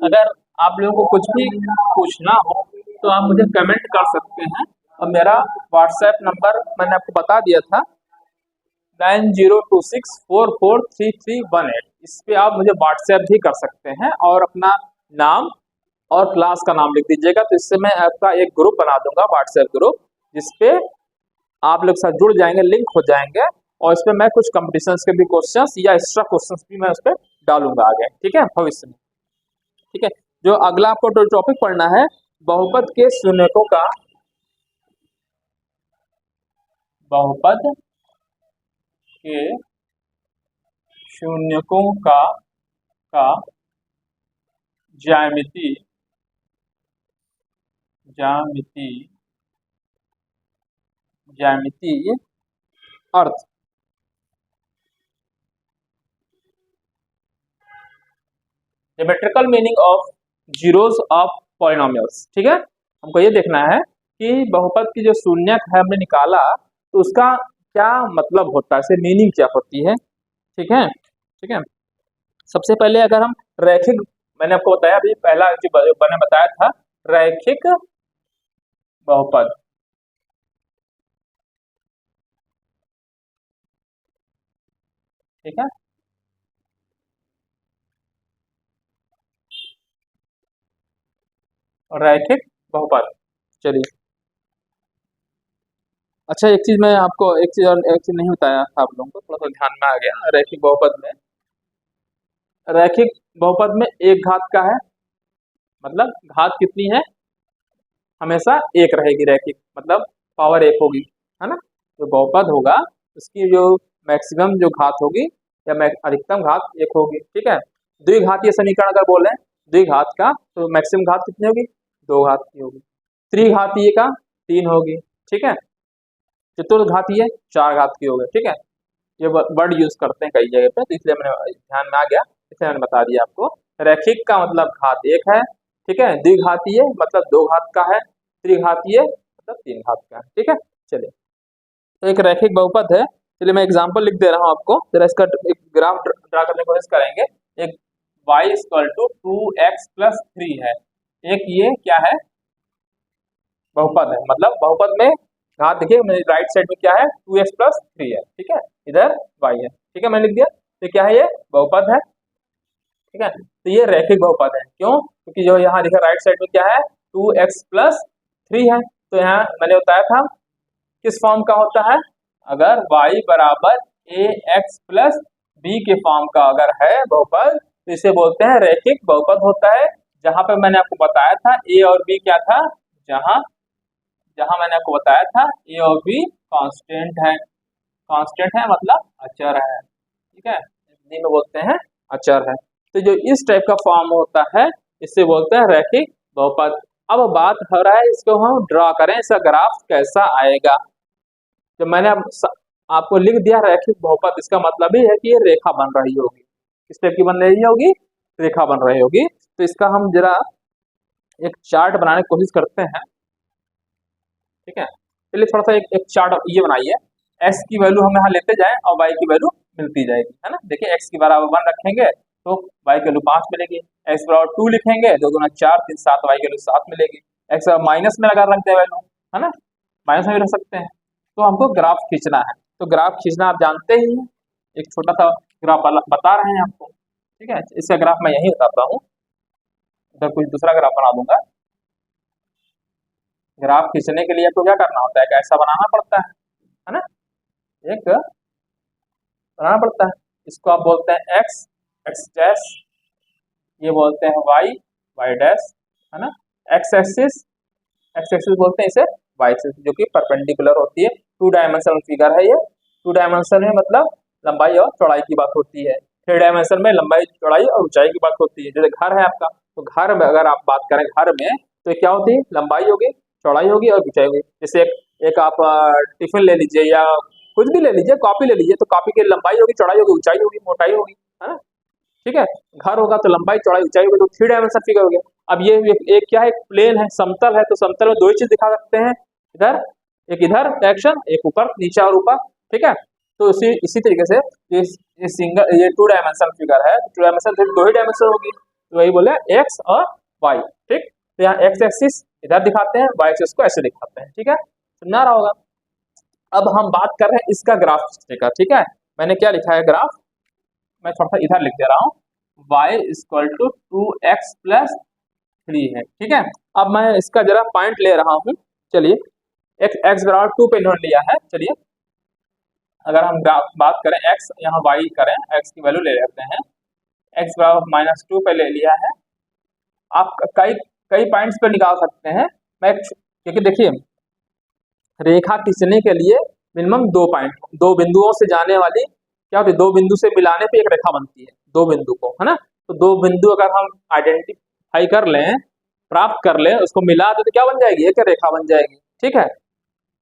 [SPEAKER 1] अगर आप लोगों को कुछ भी पूछना हो तो आप मुझे कमेंट कर सकते हैं। और मेरा व्हाट्सएप नंबर मैंने आपको बता दिया था 9026443318। इस पे आप मुझे व्हाट्सएप भी कर सकते हैं और अपना नाम और क्लास का नाम लिख दीजिएगा। तो इससे मैं आपका एक ग्रुप बना दूंगा, व्हाट्सएप ग्रुप, जिसपे आप लोग साथ जुड़ जाएंगे, लिंक हो जाएंगे। और इस पर मैं कुछ कॉम्पिटिशन्स के भी क्वेश्चंस या एक्स्ट्रा क्वेश्चंस भी मैं उस पर डालूंगा आगे, ठीक है, भविष्य में। ठीक है, जो अगला आपको टॉपिक पढ़ना है बहुपद के शून्यकों का, बहुपद के शून्यकों का ज्यामिति अर्थ। Geometrical meaning of zeros of polynomials. ठीक है, हमको ये देखना है कि बहुपद की जो शून्यक है हमने निकाला तो उसका क्या मतलब होता है, इसे मीनिंग क्या होती है। ठीक है, ठीक है। सबसे पहले अगर हम रैखिक, मैंने आपको बताया अभी पहला जो मैंने बताया था रैखिक बहुपद। ठीक है, रैखिक बहुपद। चलिए, अच्छा एक चीज मैं आपको एक चीज नहीं बताया था आप लोगों को, थोड़ा सा ध्यान में आ गया। रैखिक बहुपद में, रैखिक बहुपद में एक घात का है, मतलब घात कितनी है, हमेशा एक रहेगी। रैखिक मतलब पावर एक होगी, है ना। तो बहुपद होगा उसकी जो मैक्सिमम जो घात होगी या अधिकतम घात एक होगी। ठीक है, द्विघातीय समीकरण अगर बोले द्विघात का तो मैक्सिमम घात कितनी होगी, 2 घात की होगी। त्रिघातीय का 3 होगी। ठीक है, चतुर्घातीय 4 घात की होगी। ठीक है, ये वर्ड यूज करते हैं कई जगह पे, तो इसलिए मैंने ध्यान में आ गया, इसलिए मैंने बता दिया आपको। रैखिक का मतलब घात एक है। ठीक है, द्विघातीय मतलब 2 घात का है, त्रिघातीय मतलब 3 घात का है। ठीक है, चलिए, तो एक रैखिक बहुपद है। चलिए मैं एग्जांपल लिख दे रहा हूँ आपको, जरा इसका एक ग्राफ ड्रा करने की कोशिश करेंगे। एक y = 2x+3 है, एक ये क्या है, बहुपद है। मतलब बहुपद में घात देखिए मेरे राइट साइड में क्या है, 2x+3 है। ठीक है, इधर y है। ठीक है, मैंने लिख दिया। तो क्या है, ये बहुपद है। ठीक है, तो ये रैखिक बहुपद है। क्यों, क्योंकि जो यहाँ लिखा राइट साइड में क्या है, 2x+3 है। तो यहाँ मैंने बताया था किस फॉर्म का होता है, अगर y बराबर ax+b के फॉर्म का अगर है बहुपद तो इसे बोलते हैं रैखिक बहुपद होता है। जहां पे मैंने आपको बताया था a और b क्या था, जहां जहां मैंने आपको बताया था a और b कांस्टेंट है। कांस्टेंट है मतलब अचर है। ठीक है, हिंदी में बोलते हैं अचर है। तो जो इस टाइप का फॉर्म होता है इससे बोलते हैं रैखिक बहुपद। अब बात हो रहा है इसको हम ड्रा करें, इसका ग्राफ कैसा आएगा। जो मैंने आपको लिख दिया रैखिक बहुपद, इसका मतलब ही है कि ये रेखा बन रही होगी। किस टाइप की बन रही होगी, रेखा बन रही होगी। तो इसका हम जरा एक चार्ट बनाने की कोशिश करते हैं। ठीक है, चलिए थोड़ा सा एक चार्ट ये बनाइए। x की वैल्यू हम यहाँ लेते जाएं और y की वैल्यू मिलती जाएगी, है ना। देखिए x की बराबर 1 रखेंगे तो y की वैल्यू 5 मिलेगी, x बराबर 2 लिखेंगे 2 दूना 4 3 7, y की वैल्यू 7 मिलेगी। x माइनस में अगर रख दे वैल्यू, है ना, माइनस में भी रख सकते हैं। तो हमको ग्राफ खींचना है, तो ग्राफ खींचना आप जानते ही हैं, एक छोटा सा ग्राफ बता रहे हैं आपको। ठीक है, इसका ग्राफ मैं यही बताता हूँ, इधर कुछ दूसरा ग्राफ बना दूंगा। ग्राफ खींचने के लिए आपको क्या करना होता है, एक ऐसा बनाना पड़ता है ना, एक बनाना पड़ता है। इसको आप बोलते हैं एक्स, एक्स डैश, ये बोलते हैं वाई, वाई डैश, है ना। एक्स एक्सिस, एक्स एक्सिस बोलते हैं इसे, वाई एक्सिस जो कि परपेंडिकुलर होती है। 2 डायमेंशनल फिगर है ये। 2 डायमेंशन में मतलब लंबाई और चौड़ाई की बात होती है। 3 डायमेंशन में लंबाई, चौड़ाई और ऊंचाई की बात होती है। जैसे घर है आपका, तो घर में अगर आप बात करें घर में, तो क्या होती है, लंबाई होगी, चौड़ाई होगी और ऊंचाई होगी। जैसे एक आप टिफिन ले लीजिए या कुछ भी ले लीजिए, कॉपी ले लीजिए, तो कॉपी की लंबाई होगी, चौड़ाई होगी, ऊंचाई होगी, मोटाई होगी, है ना। ठीक है, घर होगा तो लंबाई, चौड़ाई, ऊंचाई होगी, तो 3 डायमेंशन फिगर हो गया। अब ये एक क्या है, एक प्लेन है, समतल है, तो समतल में 2 ही चीज दिखा सकते हैं, इधर एक, इधर डायरेक्शन, एक ऊपर, नीचे और ऊपर। ठीक है, तो इसी तरीके से ये सिंगल, ये 2 डायमेंशन फिगर है, 2 डायमेंशन फिर 2 ही डायमेंशन होगी, तो वही बोले एक्स और वाई। ठीक, तो यहाँ एक्स एक्सिस इधर दिखाते हैं, वाई एक्सिस को ऐसे दिखाते हैं। ठीक है, समझा रहा होगा। अब हम बात कर रहे हैं इसका ग्राफ खींचने का। ठीक है, मैंने क्या लिखा है ग्राफ, मैं थोड़ा सा इधर लिख दे रहा हूँ, y equal to 2x plus 3 है। ठीक है, अब मैं इसका जरा पॉइंट ले रहा हूँ। चलिए, x बराबर 2 पे इन्होंने लिया है। चलिए, अगर हम बात करें x, यहाँ y करें, x की वैल्यू ले लेते हैं, x बराबर -2 पे ले लिया है। आप कई कई पॉइंट्स पे निकाल सकते हैं। मैं, क्योंकि देखिए, रेखा खींचने के लिए मिनिमम 2 पॉइंट, 2 बिंदुओं से जाने वाली क्या होती है, 2 बिंदु से मिलाने पे एक रेखा बनती है, 2 बिंदु को, है ना। तो 2 बिंदु अगर हम आइडेंटिफाई कर लें, प्राप्त कर लें, उसको मिला दे, तो क्या बन जाएगी, एक रेखा बन जाएगी। ठीक है,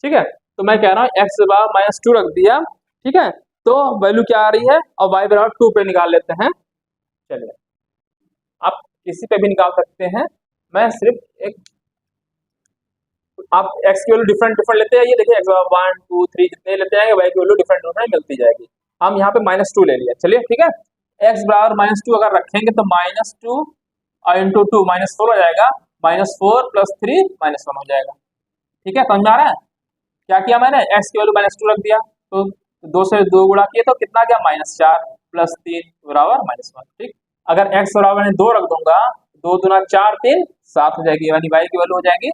[SPEAKER 1] ठीक है, तो मैं कह रहा हूँ x बराबर -2 रख दिया। ठीक है, तो वैल्यू क्या आ रही है, और y बराबर 2 पे निकाल लेते हैं। चलिए, आप किसी पे भी निकाल सकते हैं, मैं सिर्फ एक, आप x की वैल्यू डिफरेंट डिफरेंट लेते हैं, ये देखिए x 1 2 3 जितने लेते हैं, y की वैल्यू डिफरेंट डिफरेंट मिलती जाएगी। हम यहाँ पे -2 ले लिया। चलिए, ठीक है, x बराबर -2 अगर रखेंगे तो -2 और इंटू 2 -4 हो जाएगा, -4 प्लस 3 -1 हो जाएगा। ठीक है, समझ में आ रहा है। क्या किया मैंने, x की वैल्यू -2 रख दिया, तो 2 से 2 गुणा किए तो कितना गया, -4 प्लस 3 बराबर -1। ठीक, अगर x बराबर 2 रख दूंगा, 2 दूना 4 3 7 हो जाएगी, यानी y की वैल्यू हो जाएगी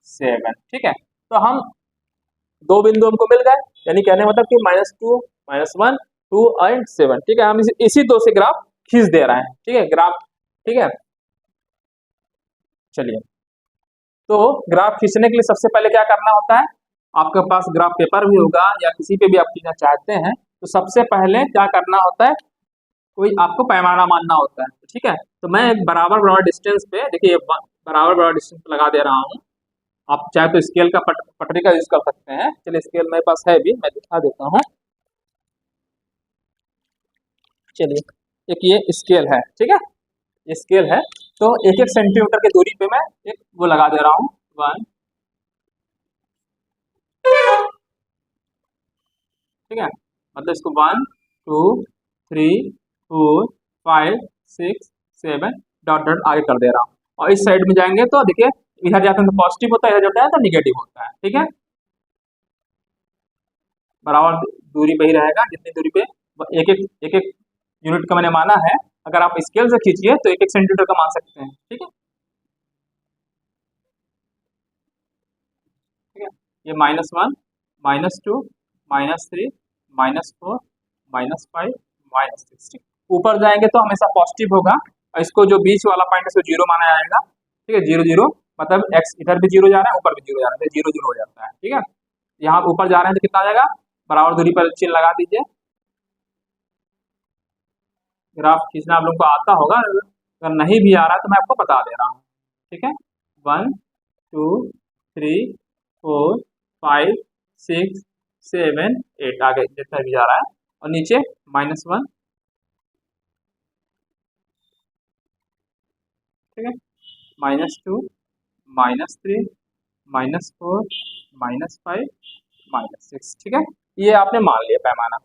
[SPEAKER 1] 7। ठीक है, तो हम 2 बिंदु हमको मिल गए, यानी कहने का मतलब कि -2 -1 2 एंड 7। ठीक है, हम इसी 2 से ग्राफ खींच दे रहे हैं। ठीक है, ग्राफ, ठीक है। चलिए, तो ग्राफ खींचने के लिए सबसे पहले क्या करना होता है, आपके पास ग्राफ पेपर भी होगा या किसी पे भी आप खींचना चाहते हैं, तो सबसे पहले क्या करना होता है, कोई आपको पैमाना मानना होता है। ठीक है, तो मैं एक बराबर बराबर डिस्टेंस पे, देखिए बराबर बराबर डिस्टेंस पे लगा दे रहा हूँ। आप चाहे तो स्केल का पटरी का यूज कर सकते हैं। चलिए, स्केल मेरे पास है भी, मैं दिखा देता हूँ। चलिए, एक ये स्केल है। ठीक है, ये स्केल है, तो 1-1 सेंटीमीटर की दूरी पे मैं एक वो लगा दे रहा हूँ, 1। ठीक है, मतलब इसको 1 2 3 4 5 6 7 डॉट डॉट आगे कर दे रहा हूँ। और इस साइड में जाएंगे तो देखिए, इधर जाते हैं तो पॉजिटिव होता है, इधर जाता है तो निगेटिव होता है। ठीक है, बराबर दूरी पे ही रहेगा, जितनी दूरी पे, एक एक यूनिट का मैंने माना है। अगर आप स्केल से खींचिए तो 1-1 सेंटीमीटर का मान सकते हैं। ठीक है, ठीक है, ये -1 -2 -3 -4 -5 -6। ऊपर जाएंगे तो हमेशा पॉजिटिव होगा, और इसको जो बीच वाला पॉइंट है इसको 0 माना जाएगा। ठीक है, 0 0, मतलब x इधर भी 0 जा रहा है, ऊपर भी 0 जा रहा है, 0 0 हो जाता है। ठीक है, यहाँ ऊपर जा रहे हैं तो कितना आ जाएगा, बराबर दूरी पर चिन्ह लगा दीजिए। ग्राफ खींचना आप लोगों को आता होगा, अगर नहीं भी आ रहा है तो मैं आपको बता दे रहा हूँ। ठीक है, 1 2 3 4 5 6 7 8, आगे जितना भी जा रहा है, और नीचे -1। ठीक है, -2 -3 -4 -5 -6। ठीक है, ये आपने मान लिया पैमाना।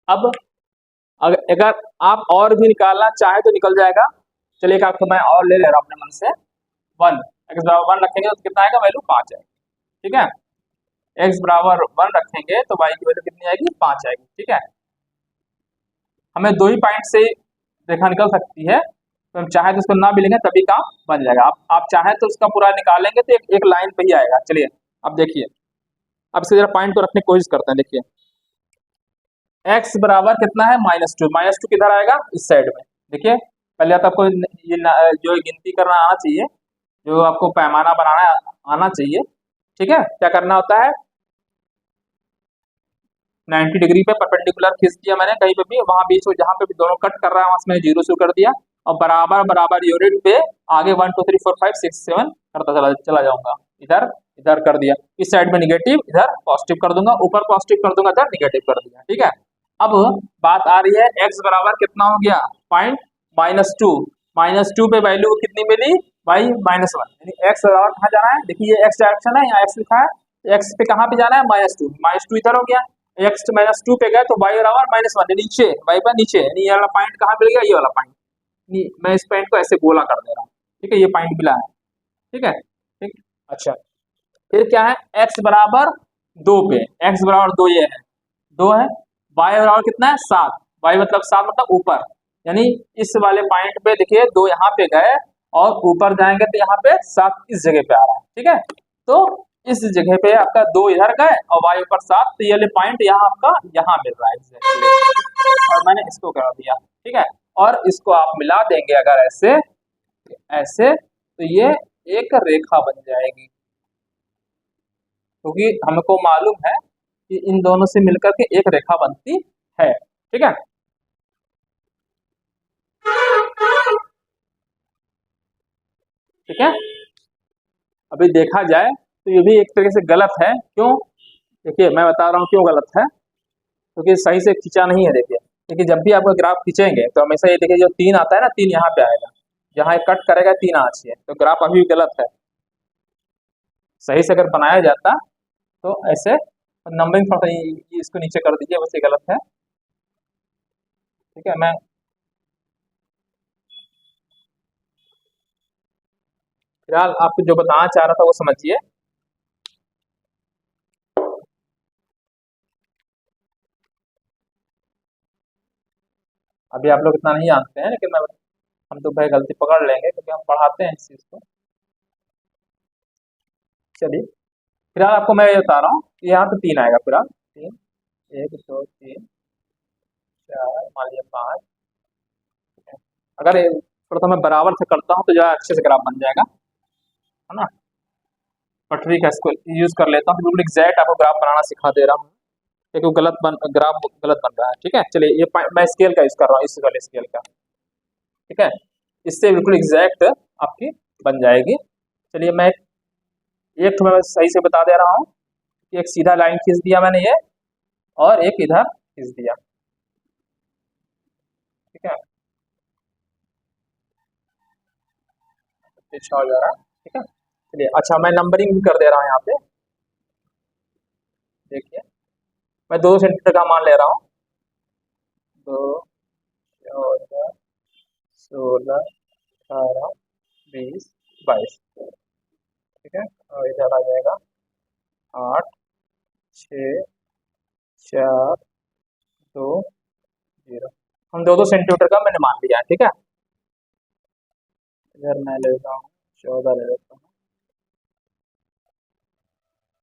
[SPEAKER 1] अब अगर आप और भी निकालना चाहे तो निकल जाएगा। चलिए, एक आपको मैं और ले ले रहा हूँ अपने मन से, 1, x बराबर 1 रखेंगे तो कितना आएगा, वैल्यू 5 आएगी। ठीक है, x बराबर 1 रखेंगे तो y की वैल्यू कितनी आएगी, 5 आएगी। ठीक है, हमें 2 ही पॉइंट से रेखा निकल सकती है, तो हम चाहे तो उसको ना भी लेंगे तभी काम बन जाएगा। आप चाहे तो उसका पूरा निकालेंगे तो एक लाइन पे ही आएगा। चलिए अब देखिए, अब इसके जरा पॉइंट को रखने की कोशिश करते हैं। देखिए x बराबर कितना है -2, -2 किधर आएगा इस साइड में। देखिए पहले तो आपको ये जो गिनती करना आना चाहिए, जो आपको पैमाना बनाना आना चाहिए। ठीक है, क्या करना होता है, 90 डिग्री पे परपेंडिकुलर खींच दिया मैंने, कहीं पे भी वहां बीच में जहां पे भी दोनों कट कर रहा है वहां से मैंने 0 शुरू कर दिया, और बराबर बराबर यूनिट पे आगे 1 2 3 4 5 6 7 करता चला जाऊंगा। इधर इधर कर दिया, इस साइड में निगेटिव, इधर पॉजिटिव कर दूंगा, ऊपर पॉजिटिव कर दूंगा, इधर निगेटिव कर दिया। ठीक है, अब बात आ रही है x बराबर कितना हो गया, पॉइंट -2, -2 पे वैल्यू कितनी मिली भाई -1, यानी x बराबर कहाँ जाना है, देखिए ये x डायरेक्शन है, यहाँ x लिखा है, x पे कहाँ पे जाना है -2, -2 इधर हो गया, x -2 पे गए तो y बराबर -1, नीचे y पर नीचे, यानी ये वाला पॉइंट कहाँ मिल गया, ये वाला पॉइंट, मैं इस पॉइंट को ऐसे गोला कर दे रहा हूँ। ठीक है, ये पॉइंट मिला है। ठीक है, ठीक, अच्छा फिर क्या है, x बराबर 2 पे, x बराबर 2 ये है, 2 है, y बराबर कितना है 7, y मतलब 7 मतलब ऊपर, यानी इस वाले पॉइंट पे देखिए 2 यहाँ पे गए और ऊपर जाएंगे तो यहाँ पे 7 इस जगह पे आ रहा है। ठीक है, तो इस जगह पे आपका 2 इधर गए और y ऊपर 7, तो ये वाले पॉइंट यहाँ आपका यहाँ मिल रहा है exactly। और मैंने इसको कर दिया। ठीक है, और इसको आप मिला देंगे अगर ऐसे ऐसे, तो ये एक रेखा बन जाएगी, क्योंकि हमको मालूम है कि इन दोनों से मिलकर के एक रेखा बनती है। ठीक है, ठीक है, अभी देखा जाए तो ये भी एक तरीके से गलत है। क्यों, देखिए मैं बता रहा हूँ क्यों गलत है, क्योंकि सही से खींचा नहीं है। देखिए देखिए जब भी आपका ग्राफ खींचेंगे तो हमेशा ये देखिए जो 3 आता है ना, 3 यहाँ पे आएगा, जहाँ कट करेगा 3 आना चाहिए, तो ग्राफ अभी भी गलत है। सही से अगर बनाया जाता तो ऐसे नंबरिंग थोड़ा सा इसको नीचे कर दीजिए, वैसे गलत है। ठीक है, मैं फिलहाल आपको जो बताना चाह रहा था वो समझिए। अभी आप लोग इतना नहीं जानते हैं, लेकिन मैं हम तो भाई गलती पकड़ लेंगे क्योंकि हम पढ़ाते हैं इस चीज़ को। चलिए फिलहाल आपको मैं ये बता रहा हूँ कि यहाँ पे 3 आएगा, फिलहाल 3, 1 2 3 4 मान लिया 5। अगर थोड़ा सा मैं बराबर से करता हूँ तो जो अच्छे से ग्राफ बन जाएगा, है ना। पटरी का इसको यूज कर लेता हूँ, बिल्कुल एग्जैक्ट आपको ग्राफ बनाना सिखा दे रहा हूँ, क्योंकि ग्राफ गलत बन रहा है। ठीक है, चलिए ये मैं स्केल का यूज कर रहा हूँ, इस वाले स्केल का। ठीक है, इससे बिल्कुल एग्जैक्ट आपकी बन जाएगी। चलिए मैं एक तो मैं सही से बता दे रहा हूँ कि एक सीधा लाइन खींच दिया मैंने ये, और एक इधर खींच दिया। ठीक है, अच्छा हो जा रहा है। ठीक है, चलिए अच्छा मैं नंबरिंग भी कर दे रहा हूँ यहाँ पे। देखिए मैं 2 सेंटीमीटर का मान ले रहा हूँ, 2 14 16 18 20 22। ठीक है, और इधर आ जाएगा 8 6 4 2 0। हम 2 सेंटीमीटर का मैंने मान लिया है। ठीक है, इधर मैं ले लेता हूँ 14 ले लेता हूँ,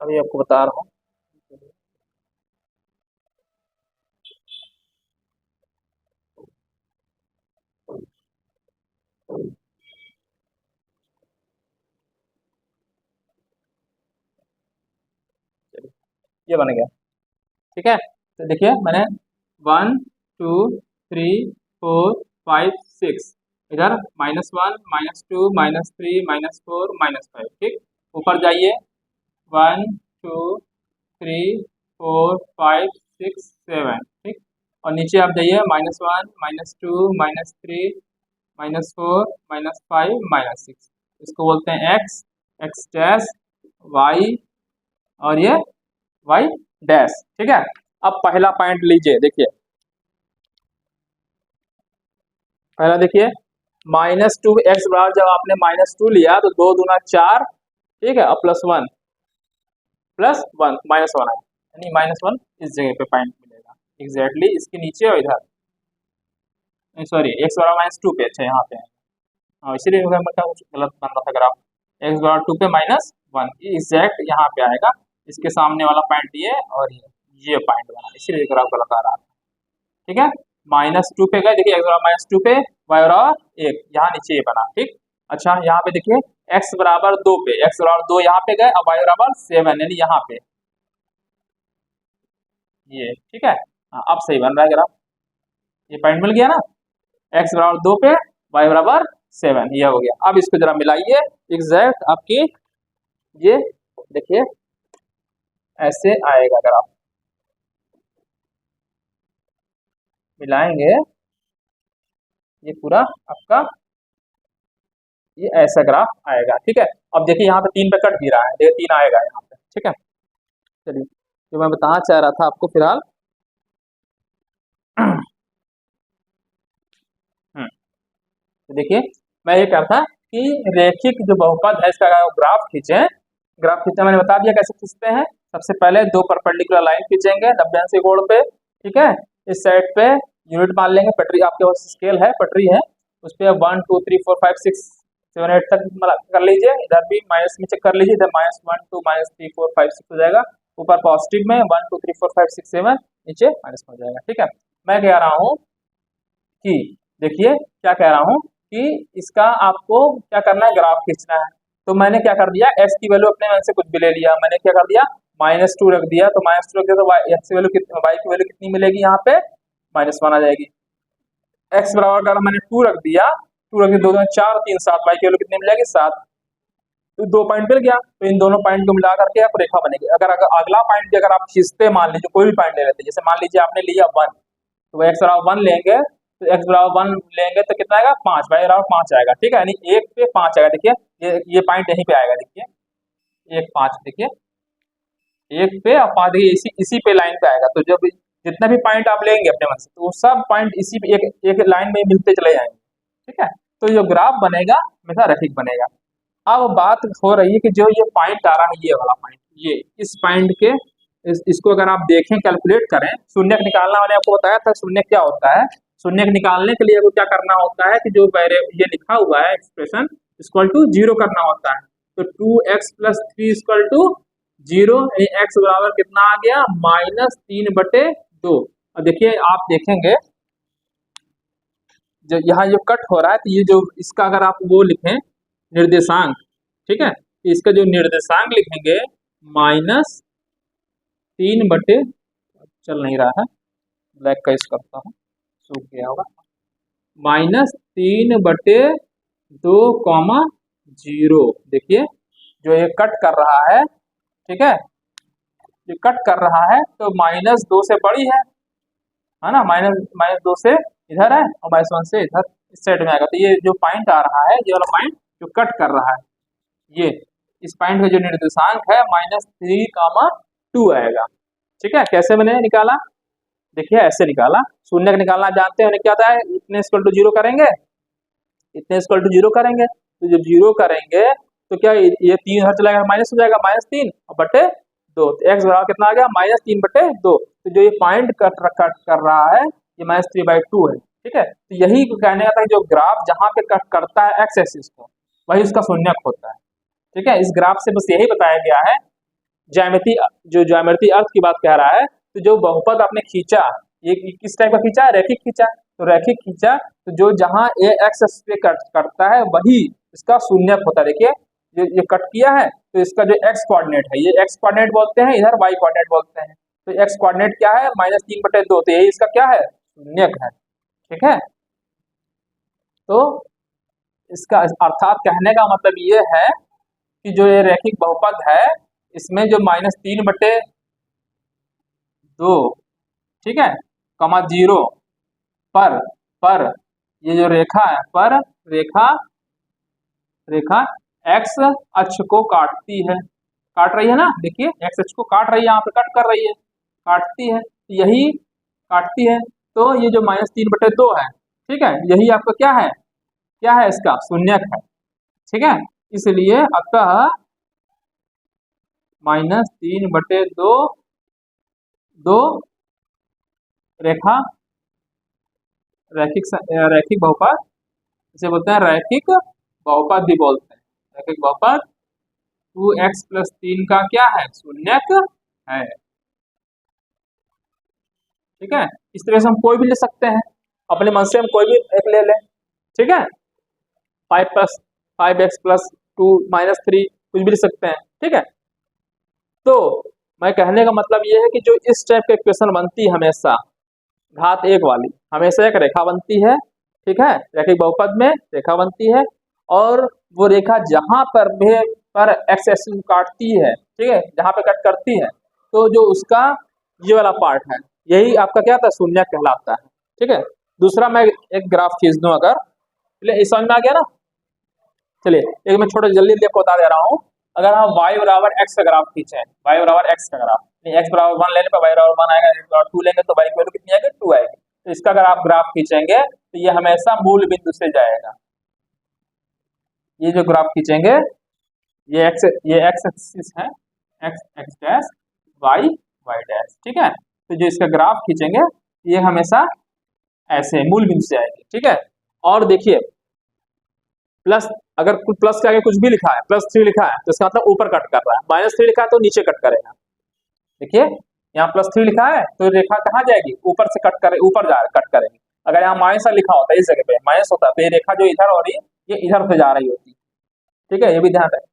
[SPEAKER 1] अभी आपको बता रहा हूँ। चलिए ये बन गया। ठीक है, तो देखिए मैंने 1 2 3 4 5 6, इधर -1 -2 -3 -4 -5। ठीक, ऊपर जाइए 1 2 3 4 5 6 7। ठीक, और नीचे आप जाइए -1 -2 -3 -4 -5 -6, इसको बोलते हैं x, x डैश, y, और ये y डैश। ठीक है, अब पहला पॉइंट लीजिए, देखिए पहला देखिए -2 x बराबर, जब आपने -2 लिया तो 2 दूना 4। ठीक है, और +1 +1 -1 आया, यानी -1 इस जगह पे पॉइंट मिलेगा एग्जैक्टली इसके नीचे और इधर, सॉरी x बराबर -2 पे, अच्छा यहाँ पे है। हाँ इसीलिए मतलब कुछ गलत बन रहा था ग्राफ। एक्स बराबर 2 पे माइनस 1 एग्जैक्ट यहाँ पे आएगा, इसके सामने वाला पॉइंट ये और ये पॉइंट बना, इसीलिए ग्राफ गलत आ रहा है। ठीक है, -2 पे गए, देखिए एक्स बराबर -2 पे, वाई बराबर 1, यहाँ नीचे ये बना। ठीक, अच्छा यहाँ पे देखिए एक्स बराबर 2 पे, एक्स बराबर 2 यहाँ पे गए, अब वाई बराबर 7 यानी यहाँ पे ये। ठीक है, हाँ अब सही बन रहा है ग्राफ, ये पॉइंट मिल गया ना, एक्स बराबर 2 पे, वाई बराबर 7, ये हो गया। अब इसको जरा मिलाइए एग्जैक्ट आपकी, ये देखिए ऐसे आएगा ग्राफ, मिलाएंगे ये पूरा आपका, ये ऐसा ग्राफ आएगा। ठीक है, अब देखिए यहाँ पे 3 पे कट भी रहा है, देखिए 3 आएगा यहाँ पे। ठीक है, चलिए जो मैं बताना चाह रहा था आपको फिलहाल, तो देखिए मैं ये कहा था कि रेखिक जो बहुपद है इसका ग्राफ खींचे। ग्राफ खींचना मैंने बता दिया कैसे खींचते हैं। सबसे पहले 2 परपेंडिकुलर लाइन खींचेंगे 90 कोण पे। ठीक है, इस साइड पे यूनिट मान लेंगे, पटरी आपके पास स्केल है, पटरी है, उस पर 1 2 3 4 5 6 7 8 तक कर लीजिए। इधर भी माइनस में चेक कर लीजिए, इधर -1 2 -3 4 5 6 हो जाएगा। ऊपर पॉजिटिव में 1 2 3 4 5 6 7, नीचे माइनस हो जाएगा। ठीक है, मैं कह रहा हूँ कि देखिए क्या कह रहा हूँ कि इसका आपको क्या करना है, ग्राफ खींचना है। तो मैंने क्या कर दिया, एक्स की वैल्यू अपने मन से कुछ भी ले लिया, मैंने क्या कर दिया -2 रख दिया, तो -2 रख दिया तो वाई एक्स की वैल्यू कितनी, वाई की वैल्यू कितनी मिलेगी यहाँ पे -1 आ जाएगी। एक्स बराबर का मैंने 2 रख दिया, 2 रख दिया, 2 2 4 3 7, वाई की वैल्यू कितनी मिलेगी 7, तो 2 पॉइंट मिल गया। तो इन दोनों पॉइंट को मिला करके आप रेखा बनेगी। अगर अगला पॉइंट भी अगर आप खींचते, मान लीजिए कोई भी पॉइंट ले लेते, जैसे मान लीजिए आपने लिया 1, तो एक्स बराबर 1 लेंगे, तो एक्स बराबर 1 लेंगे तो कितना आएगा 5, वाई बराबर 5 आएगा। ठीक है, यानी 1 पे 5 आएगा। देखिए ये पॉइंट यहीं पे आएगा, देखिए 1 5, देखिए 1 पे और 5, देखिए इसी पे लाइन पे आएगा। तो जब जितना भी पॉइंट आप लेंगे अपने मन से, तो वो सब पॉइंट इसी पे एक लाइन में मिलते चले जाएंगे। ठीक है, तो जो ग्राफ बनेगा हमेशा रैखिक बनेगा। अब बात हो रही है कि जो ये पॉइंट आ रहा है, ये वाला पॉइंट, ये इस पॉइंट के इसको अगर आप देखें, कैलकुलेट करें, शून्य निकालना मैंने आपको बताया था शून्य क्या होता है। शून्य निकालने के लिए आपको क्या करना होता है कि जो ये लिखा हुआ है एक्सप्रेशन इक्वल टू 0 करना होता है। तो 2x + 3 इक्वल टू 0, एक्स बराबर कितना आ गया -3/2। और देखिए आप देखेंगे जो यहाँ जो कट हो रहा है, तो ये जो इसका अगर आप वो लिखें निर्देशांक, ठीक है, तो इसका जो निर्देशांक लिखेंगे -3/, चल नहीं रहा है, ब्लैक का इस करता हूँ, सूख गया होगा, -3/2, 0। देखिए जो ये कट कर रहा है, ठीक है, ये कट कर रहा है तो -2 से बड़ी है ना, -2 से इधर है और -1 से इधर इस साइड में आएगा। तो ये जो पॉइंट आ रहा है, ये वाला पॉइंट जो कट कर रहा है, ये इस पॉइंट का जो निर्देशांक है -3, 2 आएगा। ठीक है, कैसे मैंने निकाला, देखिए ऐसे निकाला। शून्य का निकालना जानते हैं, क्या था, इतने इक्वल टू 0 करेंगे, इतने इक्वल टू 0 करेंगे, तो जब 0 करेंगे तो क्या ये 3 हर चला गया, माइनस हो जाएगा, -3/2। तो एक्स बराबर कितना आ गया -3/2। तो जो ये पॉइंट कट कर रहा है ये -3/2 है। ठीक है, तो यही कहने का था कि जो ग्राफ जहां पे कट करता है एक्स एक्सिस को, वही उसका शून्यक होता है। ठीक है, इस ग्राफ से बस यही बताया गया है। ज्यामिति अर्थ की बात कह रहा है, तो जो बहुपद आपने खींचा, ये किस टाइप का खींचा, रैखिक खींचा। तो रैखिक खींचा तो जो जहां ए एक्स एक्सिस पे करता है वही इसका शून्यक होता है। देखिए ये कट किया है, तो इसका जो एक्स कोऑर्डिनेट है, ये एक्स कोऑर्डिनेट बोलते हैं, इधर वाई कोऑर्डिनेट बोलते हैं। तो एक्स कोऑर्डिनेट क्या है -3/2, तो यही इसका क्या है, शून्यक है। ठीक है, तो इसका अर्थात कहने का मतलब ये है कि जो ये रैखिक बहुपद है, इसमें जो -3/2, ठीक है, -0 पर ये जो रेखा है, पर रेखा एक्स अक्ष को काटती है, काट रही है ना, देखिए एक्स अक्ष को काट रही है, यहाँ पे कट कर रही है, काटती है, यही काटती है। तो ये जो -3/2 है, ठीक है, यही आपका क्या है इसका शून्यक है। ठीक है, इसलिए अतः -3/2 रेखा रैखिक बहुपद इसे बोलते हैं रैखिक बहुपद भी बोलते हैं। रैखिक बहुपद 2x + 3 का क्या है, शून्यक है। ठीक है, इस तरह से हम कोई भी ले सकते हैं, अपने मन से हम कोई भी एक ले लें। ठीक है, 5x + 2 - 3 कुछ भी ले सकते हैं। ठीक है, तो मैं कहने का मतलब ये है कि जो इस टाइप के इक्वेशन बनती है हमेशा घात 1 वाली, हमेशा एक रेखा बनती है। ठीक है, रैखिक बहुपद में रेखा बनती है, और वो रेखा जहां पर एक्स एक्सिस को काटती है, ठीक है, जहां पे कट करती है, तो जो उसका ये वाला पार्ट है, यही आपका क्या था, शून्यक कहलाता है। ठीक है, दूसरा मैं एक ग्राफ खींच दूं, अगर चलिए समझ में आ गया ना। चलिए एक मैं छोटा जल्दी आपको बता दे रहा हूँ। अगर हम y बराबर x का ग्राफ खींचे, y बराबर x का ग्राफ, x बराबर 1 लेने पर y बराबर 1 आएगा, x बराबर 2 लेंगे तो y की वैल्यू कितनी आएगी, 2 आएगी। तो इसका अगर आप ग्राफ खींचेंगे तो ये हमेशा मूल बिंदु से जाएगा। ये जो ग्राफ खींचेंगे, ये x एक्सिस है, x डैश, y डैश। ठीक है, तो जो इसका ग्राफ खींचेंगे ये हमेशा ऐसे मूल बिंदु से आएगी। ठीक है, और देखिए प्लस, अगर प्लस के आगे कुछ भी लिखा है, +3 लिखा है, तो इसका मतलब ऊपर कट कर रहा है। -3 लिखा है तो नीचे कट करेगा। देखिए यहाँ +3 लिखा है तो रेखा कहाँ जाएगी, ऊपर से कट करे, ऊपर जा कट करेगी। अगर यहाँ माइनस लिखा होता है, इस जगह पे माइनस होता है, तो ये रेखा जो इधर हो रही है ये इधर से जा रही होती। ठीक है, ये भी ध्यान रखें।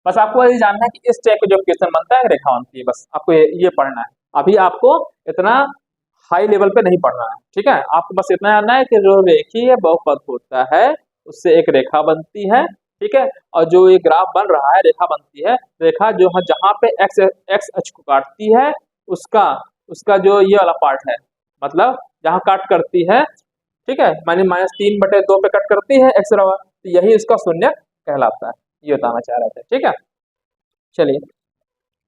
[SPEAKER 1] बस आपको ये जानना है कि इस टाइप का जो क्वेश्चन बनता है रेखा बनती है, बस आपको ये पढ़ना है। अभी आपको इतना हाई लेवल पे नहीं पढ़ना है। ठीक है, आपको बस इतना जानना है कि जो रेखीय बहुपद होता है उससे एक रेखा बनती है। ठीक है, और जो ये ग्राफ बन रहा है, रेखा बनती है, रेखा जो है जहां पे एक्स अक्ष को काटती है, उसका जो ये वाला पार्ट है, मतलब जहां काट करती है, ठीक है, माने -3/2 पे कट करती है एक्स बराबर, तो यही इसका शून्य कहलाता है। ये बताना चाह रहे थे। ठीक है, चलिए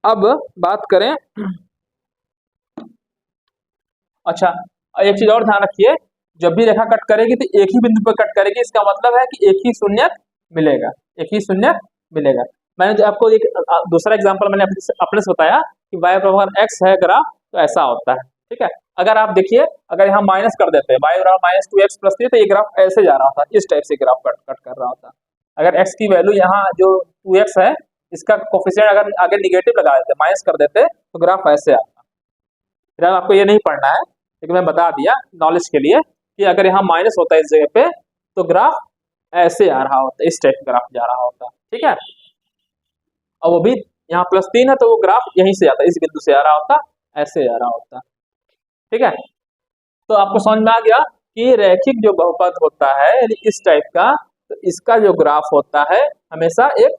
[SPEAKER 1] अब बात करें। अच्छा, एक चीज और ध्यान रखिए, जब भी रेखा कट करेगी तो एक ही बिंदु पर कट करेगी, इसका मतलब है कि एक ही शून्यक मिलेगा, एक ही शून्यक मिलेगा। मैंने जो आपको एक दूसरा एग्जांपल मैंने अपने से बताया कि y बराबर x है ग्राफ, तो ऐसा होता है। ठीक है, अगर आप देखिए, अगर यहाँ माइनस कर देते हैं y बराबर -2x + 3, तो ये ग्राफ ऐसे जा रहा था, इस टाइप से ग्राफ कट कर रहा होता। अगर x की वैल्यू यहाँ जो 2x है, इसका कोफिशिएंट अगर आगे निगेटिव लगा देते, माइनस कर देते, तो ग्राफ ऐसे आता। फिर आपको ये नहीं पढ़ना है, लेकिन मैं बता दिया नॉलेज के लिए कि अगर यहाँ माइनस होता है इस जगह पे, तो ग्राफ ऐसे आ रहा होता है, इस टाइप ग्राफ जा रहा होता। ठीक है, और वो भी यहाँ +3 है तो वो ग्राफ यहीं से आता, इस बिंदु से आ रहा होता, ऐसे आ रहा होता। ठीक है, तो आपको समझ में आ गया कि रैखिक जो बहुपद होता है यानी इस टाइप का, तो इसका जो ग्राफ होता है हमेशा एक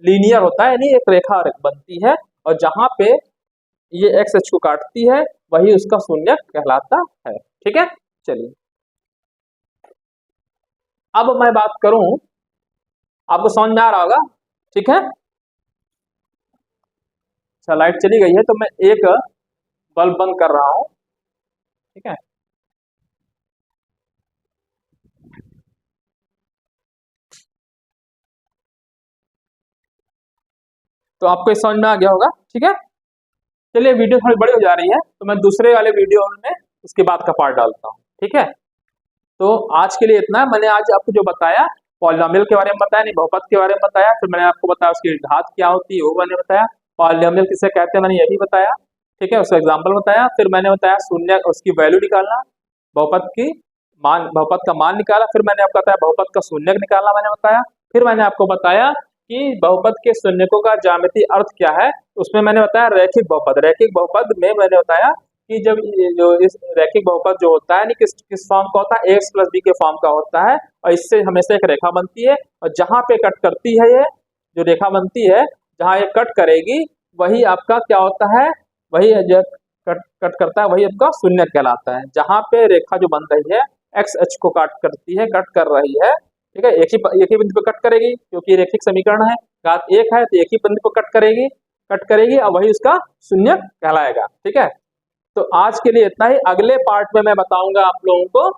[SPEAKER 1] लीनियर होता है, यानी एक रेखा बनती है, और जहां पे ये एक्स अक्ष को काटती है वही उसका शून्यक कहलाता है। ठीक है, चलिए अब मैं बात करूं, आपको समझ में आ रहा होगा। ठीक है, अच्छा लाइट चली गई है तो मैं एक बल्ब बंद कर रहा हूं। ठीक है, तो आपको इस समझ में आ गया होगा। ठीक है, चलिए वीडियो थोड़ी बड़ी हो जा रही है तो मैं दूसरे वाले वीडियो में उसके बाद का पार्ट डालता हूँ। ठीक है, तो आज के लिए इतना है। मैंने आज आपको जो बताया, पॉलिनोमियल के बारे में बताया, नहीं बहुपद के बारे में बताया, फिर मैंने आपको बताया उसकी घात क्या होती है वो मैंने बताया, पॉलिनोमियल किसे कहते हैं मैंने ये भी बताया। ठीक है, उसका एग्जाम्पल बताया, फिर मैंने बताया शून्य उसकी वैल्यू निकालना, बहुपद की बहुपद का मान निकाला, फिर मैंने आपको बताया बहुपद का शून्यक निकालना मैंने बताया, फिर मैंने आपको बताया कि बहुपद के शून्यकों का ज्यामितीय अर्थ क्या है, उसमें मैंने बताया रैखिक बहुपद। रैखिक बहुपद में मैंने बताया कि जब जो इस रैखिक बहुपद जो होता है किस फॉर्म का होता है, ax + b के फॉर्म का होता है, और इससे हमेशा एक रेखा बनती है, और जहां पे कट करती है ये जो रेखा बनती है, जहां ये कट करेगी वही आपका क्या होता है, वही जो कट करता है वही आपका शून्यक कहलाता है। जहां पे रेखा जो बन रही है एक्स अक्ष को काट करती है, कट कर रही है, ठीक है, एक ही बिंदु पे कट करेगी क्योंकि रेखिक समीकरण है, घात 1 है तो एक ही बिंदु पे कट करेगी और वही उसका शून्यक कहलाएगा। ठीक है, तो आज के लिए इतना ही। अगले पार्ट में मैं बताऊंगा आप लोगों को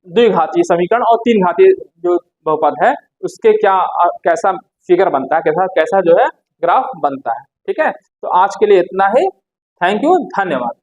[SPEAKER 1] द्विघातीय समीकरण और 3 घातीय जो बहुपद है उसके कैसा फिगर बनता है, कैसा जो है ग्राफ बनता है। ठीक है, तो आज के लिए इतना ही। थैंक यू, धन्यवाद।